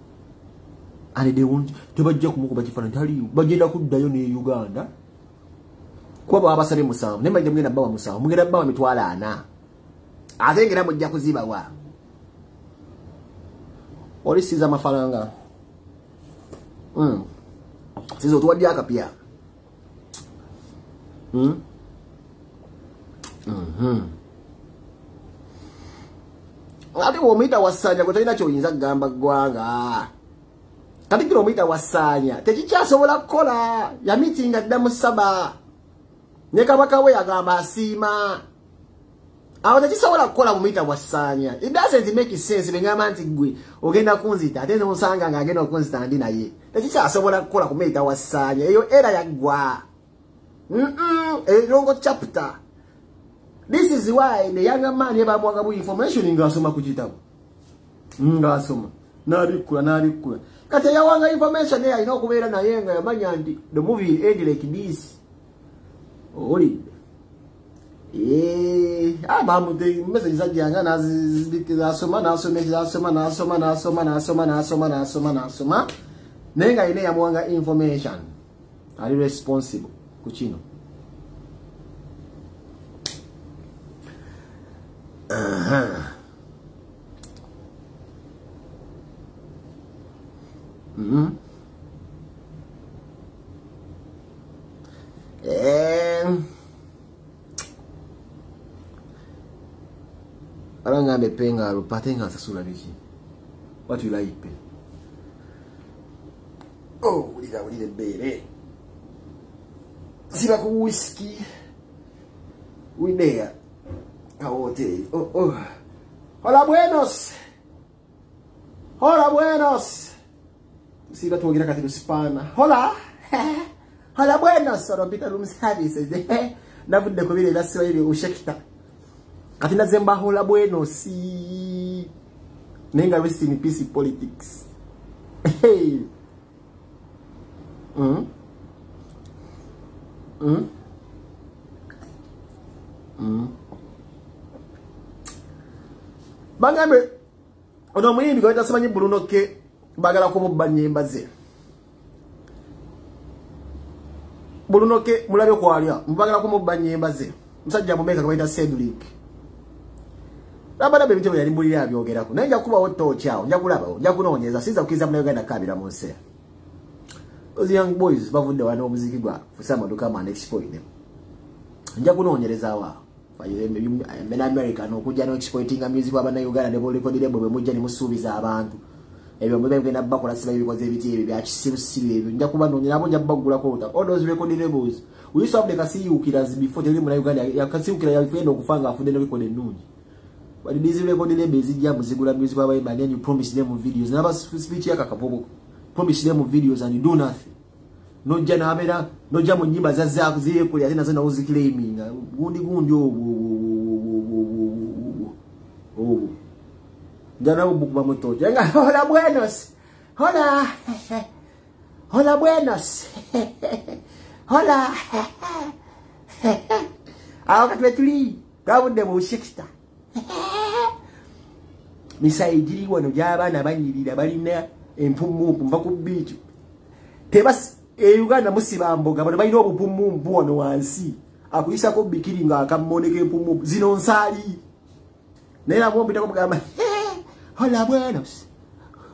and they won't tebajja kumukuba kifaananyi taliyo bagenda kuddayo ne Uganda kuba abasale musanvu ne majja mugenda bawa musanvu mugenda bawa mitwala 4 ate ngera mujja kuzibawa olisiza amafaranga sizo tuwadde akapya ati womita wasanya kutalina kyoyinza kugamba ggwanga kati kilomita wasanya tekikyasobola kukola ya mitinga dda mu Saba ne kabaka we yagamba asiima awo tekisobola kukola mu mita wasanya. It doesn't make sense bengamba nti gwe ogenda kunzita ate nosanga nga agenda okunzita ndi naye tekikyasobola kukola ku mita wasanya eyo era yaggwa erongo chapter. This is why the younger man yeba mwagabu information ngasoma ku kitabo ngasoma narikula kati yawanga information ya ino kubeera naye nga yamanya ndi the movie end like this oli mamu de message zajanga nasoma nenga ine yamwanga information ali responsible ku kino. Arangambe penga rupatenga sasula biki. What will I pay? Oh, ulile bere. Siba ku whiskey. We there. Hotel. Oh. Hola buenos. Hola buenos. Siba tuogira kati luspana. Hola. Hola buenos. Robita room services. Navude ko bile lasiwa ile ushekita. Kati nazemba hola buenos. Nenga rest in peace politics. Hey. Bangambe ono muyimbi ko tasamanyi Bulunoke bagala ko mubanyemba ze Bulunoke mulabe ko alya mbagala ko mubanyemba ze musajja mumeka ko bayita Cedric labada bebito yali mbulira byogerako nanja kuba otto kyao nja kulaba nja kunonyeza siza kukiza mu Uganda kabira munse. Those young boys bavudde wana omuziki gwa fusama dukama and exploit them nja kunonyereza wa in America no kujja no exploiting music abana Uganda ne boli kodire bwe mujja ni musubiza abantu ebyo mwe bengenda bakola siba bikoze ebiti ebyo bya kisirusiru ebyo nja kuba no nyirabo nja bagula ko uta all those record labels we used to have the kasi ukirazi before tele mu Uganda ya kasi ukira ya fendo kufanga afunde no record nungi but these record labels zijja muzigula music aba imani and you promise them videos never speech ya kakapobo promise them videos and you do nothing. No jana abera no jamu nyimba zaza kuziye kuli atina zana uziclaiming gundi jana ubukuba moto janga hola buenos hola hola buenos hola awakatwetuli gabunde mu shikita misaijiri wano jabana banyirira balina empumu mva ku bicho tebas Uganda musiba mboga bano bayino obupumu mbuono wansi akuyisa ko bikiri nga akamoneke empumu zino nsali nera mwombi tako mugamba hola buenos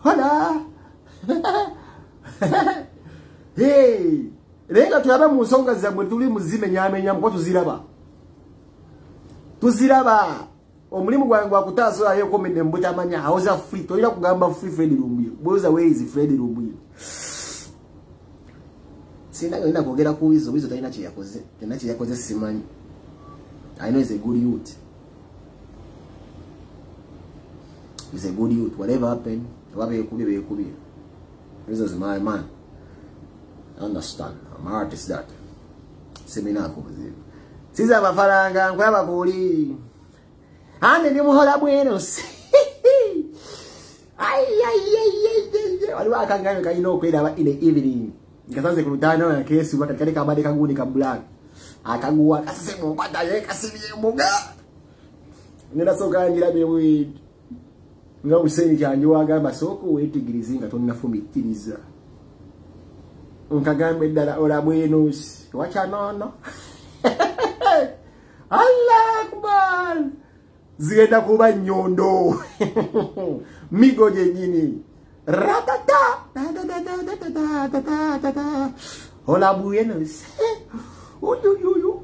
hola hey rega tuyaba mu nsonga zamwe tuli muzime nyamenya mko tuziraba omulimu gwange gwa kutaso ayo komende mbuta manya hauza free toira kugamba free Fred Lumbiro boza where is Fred Lumbiro sina ina kogera ku wizo taina chi yakoze simanyi. I know he's a good youth. He's a good youth. Whatever happened, wabe kubi. This is my man. I understand. I'm an artist that. semina kubuzibu siza amafaranga nkwaba kuli ande ni muhola Buenos waliwo akangame kalina okwera in the evening ngasanze ku lutano ya kesi wakati kabade kaguni ka black akaguwa kasase mu kwata ye kasibye muga nenda soka ngira bewe nga useni cyanje wagamba soko wetigirizinga tonna fumitiriza nkagambe dala ola Buenos wacha nono Allah akbar zigenda kuba nyondo migo jenyini ratata ola Buenos uyuyuyu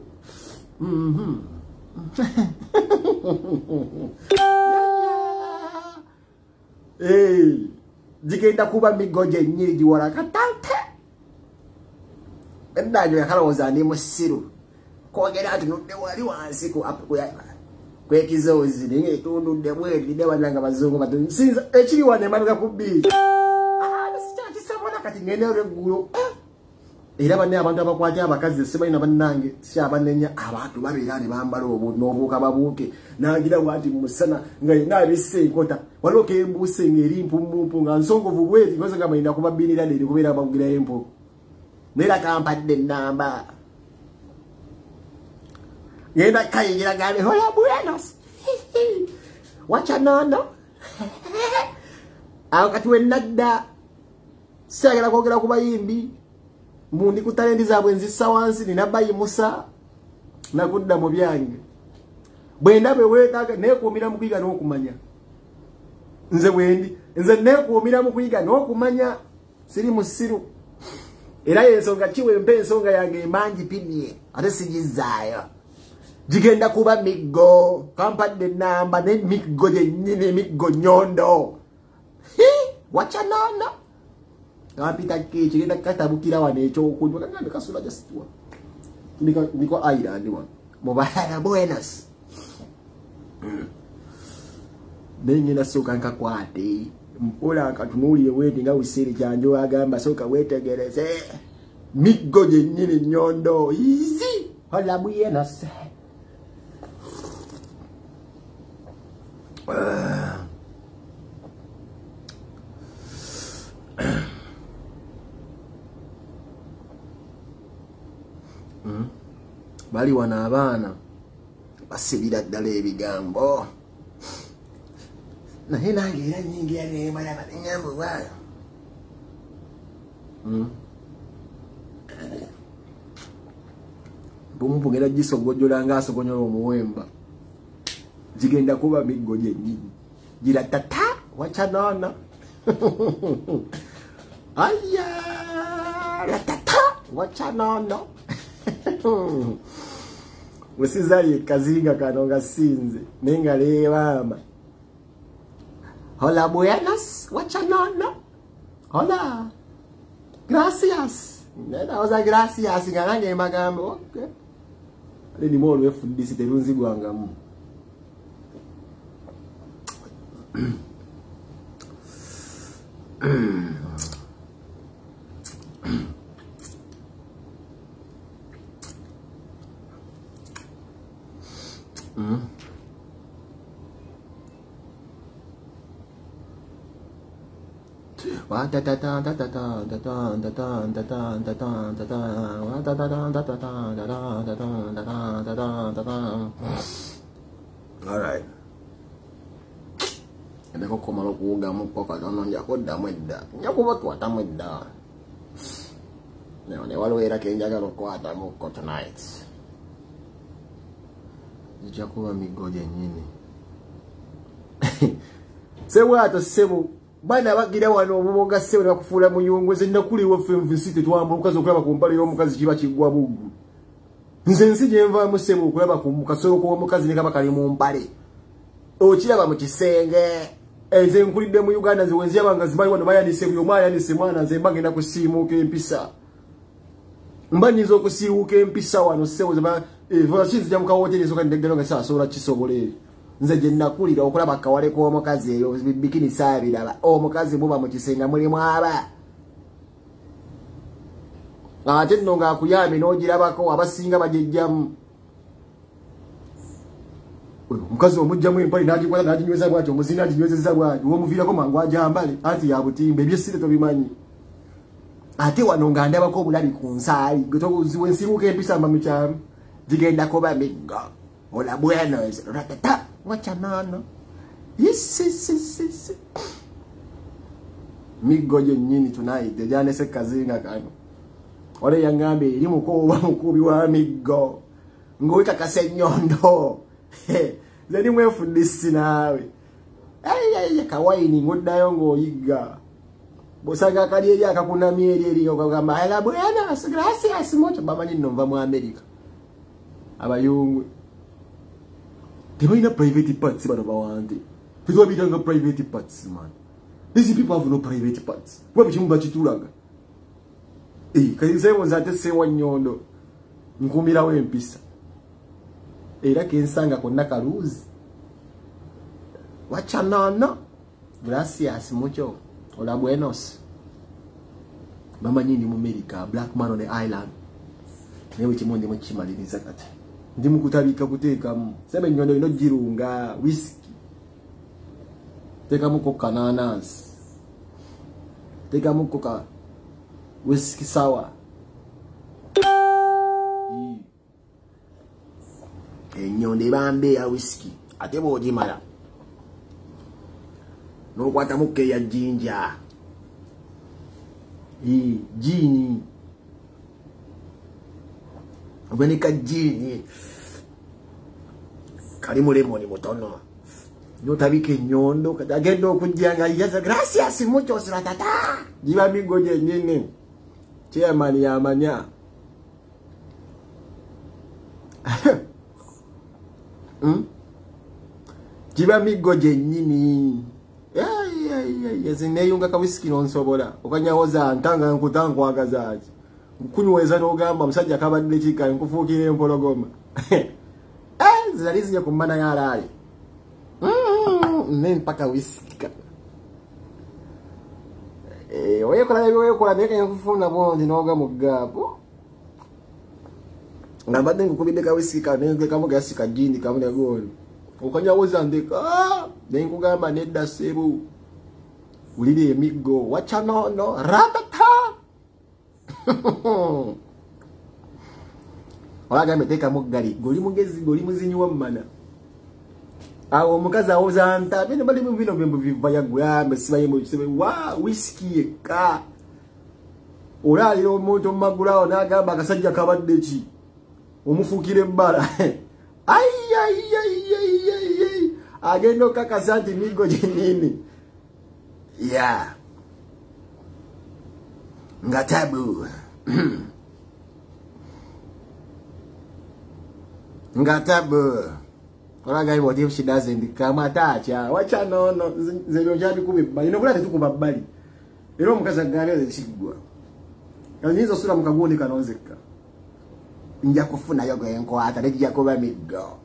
zigenda kuba migo jenyini jiwara katante ndajo yakaloza ni musiru kogera ati nudde wali wansi ku kwekizozi ninge tundudde bwedi de wananga bazungu batunsinza ekiri wane manuka kubbi kati ngene regulo era banne abantu abakwati abakazi sebalina bannange si abanenya abantu babirane bambala obunobuka babuke nagira wati musana ngai nabise ikota waloke embuse ngeri mpumpu nga nsongovu bwedi ngoze nga bayina kubabinira dede kubera bagira empo nera kampadde namba yenda kayingira gane hola Buenos wacha nono akati wenadda sagala kogera kubayimbi mbundi kutalendi zabwe nzisa wansi ninabayi musa nakudda mu byange bwenda bewetaga nekumira mu kuyiga n'okumanya nze bwendi nze nekumira mu kuyiga n'okumanya siri musiru era yensonga chiwe mpe ensonga yange mangi pimye ate sigizayo jigenda kuba migo kampadde namba ne migo jenyine migo nyondo wacha nono kapita kichi genda katabukira wane echo okunywa kangambe kasula jasitwa niko island wa mubahara Buenos nenye nasoka nkakwate mpola akatunuli weti nga usiri janjo agamba soka wetegereze migo jenyine nyondo easy hola Buenos bali wana abaana basibira ddala ebigambo naye nange era nyingi yanemalaba nenyambo bwayo bumpu ngera gisogojjola nga asogonyola omuwemba jigenda kuba migo jenyini gira tata wacha nono aya tata wacha nono usizali kazinga kanonga sinze nenga lewama hola Buenos wacha nono hola gracias nena oza gracias ngalange magambo okay ale ni molo efundisi terunzi gwangamu all right ndeko komalo kuuga mupoka nono njakodda mwedda njakuba twata mwedda ne walwera kenjaga lokwata muko tonight njakuba migoje nyini sebwato sebo bana bagira wano obuboga sebo bakufula muyungwe zinda kuli wefe mvisite twamba ukazo kwaba kumpale yo mukazi kiba kigwa bugu nze nsije enva musebo kwaba kumukasoro ko mukazi nikaba kali mu mpale okiraba mu kisenge eze nkulide mu Uganda ziwenzi abanga zibayi wano baya nise byo maya nise mwana nze mbagenda kusimuka empisa mbanizo okusiuka empisa wano sebo zaba vaccinzi jamuka hotel zo kandegero nga sasola kisobole nze je nakulira okulaba kawale ko omukazi eyo bikini saabira omukazi buba mu kisenga muli mwaba ate nno ng'akuyambe n'ogirabako abasinga bajejjamu omukazi omujjamu empali n'agikwata n'aginyweza bwati omuzini aginywezezza bwati w'omuviirako mangu ajambale anti ya butimba ebyessire tobimanyi ate wano ng'andabako obulabi ku nsaali gwe nsibuka empisa mba mu kyamu gigendako bamiggo ola buenos ratata wachanano yisisisisi miggo gyennyini tonight ejanese kazinga kano ole yangambe eri mukoba mukubi wa miggo ng'oikakasa ennyondo zeni mwefundisi naawe ayaya kawaini ng'oddayo ng'oyiga bosanga kali eri akakunamya eri okagamba ala buenos gracias mucho bamanyi nno nva mu America abayungwe tebalina private parts bano bawante tetwabitanga private parts man. These people have no private parts. Wapi chimu bachitulaga kaizebo nzate sewa nyondo nkumira wempisa era kensanga konna kaluzi wachanana gracias mucho hola buenos mama nyini mu America black man on the island newe chimonde mu chimaliriza kati ndi mukutabika kuteekamu sebe nyondo ino jirunga whisky teekamu coca nanas teekamu coca whisky sour enyonde bambe ya whisky ate bojimala no kwata muke ya jinja jini Venika jini karimu lemoni mutono notabike nyondo agendo kujanga yaza gracias mucho ratata jiba migoje nyine chairman ya manya jiba migoje nyini yazineyunga ka whisky nonsobola okanyawoza ntanga nkutangwa agazaji kunyweza n'ogamba musajja kabadde kika nkufuukira empologoma zaliziye ku mmana yalaali mpaka whisky oyekola naye nkufuna bondi n'oga mu gaapo nga mbadde nkukubidde ka whisky kanengekamu gasi kajindi kamu negoni okanyawoza ndeka naye nkugamba nedda sebu ulire emiggo wachanono ratata Olaga meteka mugali goli mugezi goli muzinyiwa mmana awo omukazi awoza nta bino bali mu bino bembu bivaya gwambe sibaye mu kisebe wa whisky eka olaalira omuntu magulawo n'agamba akasajja kabadde ki omufukire ebbala agenda okakasa nti migo gyennyini ngatabu ngatabu olaga ibo what if she doesn't come atacha wacha nono zero jabi kubibba ino bulate tukuba bali ero mukaza gale zikigwa kanyizo sura mukagoni kanozeka njya kufuna yogo enko atarejja ko bamigo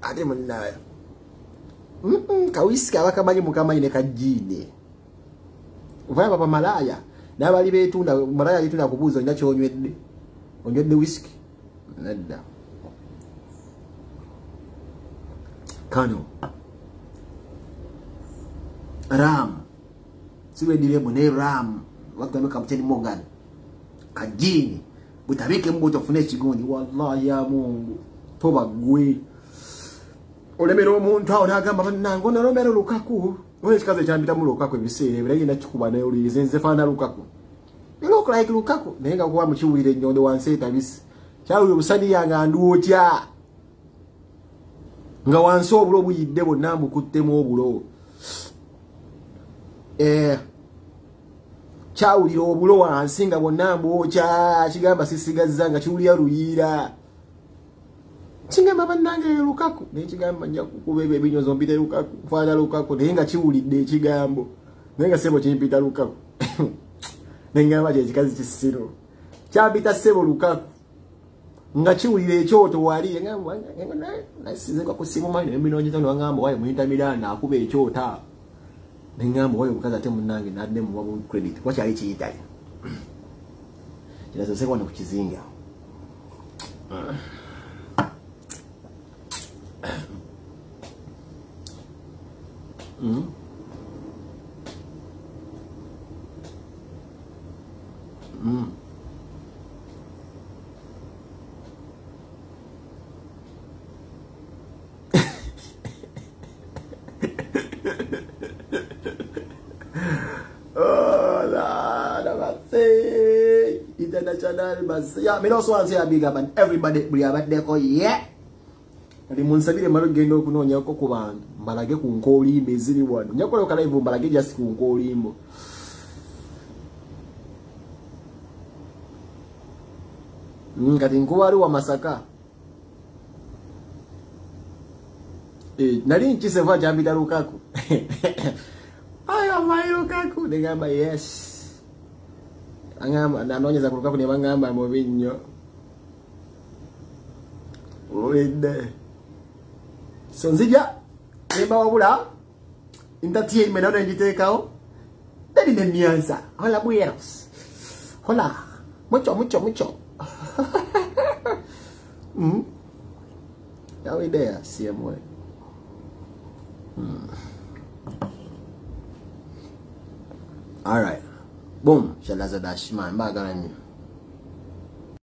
ate munaya kawisika abakamanyi mukamanyi kajine uvaya papa malaya nabali betunda malaya litunda kubuza ndacho onywedde whisky nedda kano ram siwe diremo ne ram wakati kapteni Morgan kajini butabike mbuto fune kigoni wallahi ya Mungu toba gwe olemero omuntu awo nagamba banango nolomero Lukaku oye kikaze kyambita mu Lukaku ebisere birayi na kikuba nayo lizenze fana Lukaku look like Lukaku nenga kuba mukiwulire nyondo wanseta bisi kyawo obusadi yanga nduotya nga wansi obulo buyidde bonna mukuttemu obulo kyawulira obulo wansi nga bonna mbwokya kigamba sisigazza nga kiwulira luyiira kingamba bannange Lukaku naye kigamba nja kukuba ebyo ebinyozo mpita Lukaku nfaana Lukaku naye nga kiwulidde ekigambo naye nga sebo kimpita Lukaku nengamba kyekikazi kisiro kyambita sebo Lukaku nga kiwulira ekyoto wali nasizenga ku simu manyi nebinonyeza nangamba waye muinta Milana akuba ekyota nengamba waye mukazi ate munnange nadde mu credit wakyali kiyitali kirazo seko ne kukizinga international mas yeah me also want to say a big up and everybody buli abadde ko yeah ali munsabire malo gendo okunonya ko ku bantu mbalage ku nkolimbe ziri wano nyakola kala ivu mbalage just ku nkolimbo kati nkuwari wa Masaka nali nkiseva jambita Lukaku ayo mai Lukaku ngamba yes angamba nanonyeza Lukaku ne bangamba mu binnyo oide so nzija nemba wabula entertainment na njitekaho dali ne mianza hola buenos hola mucho yawe idea siamwe all right boom shalaza dash man bagana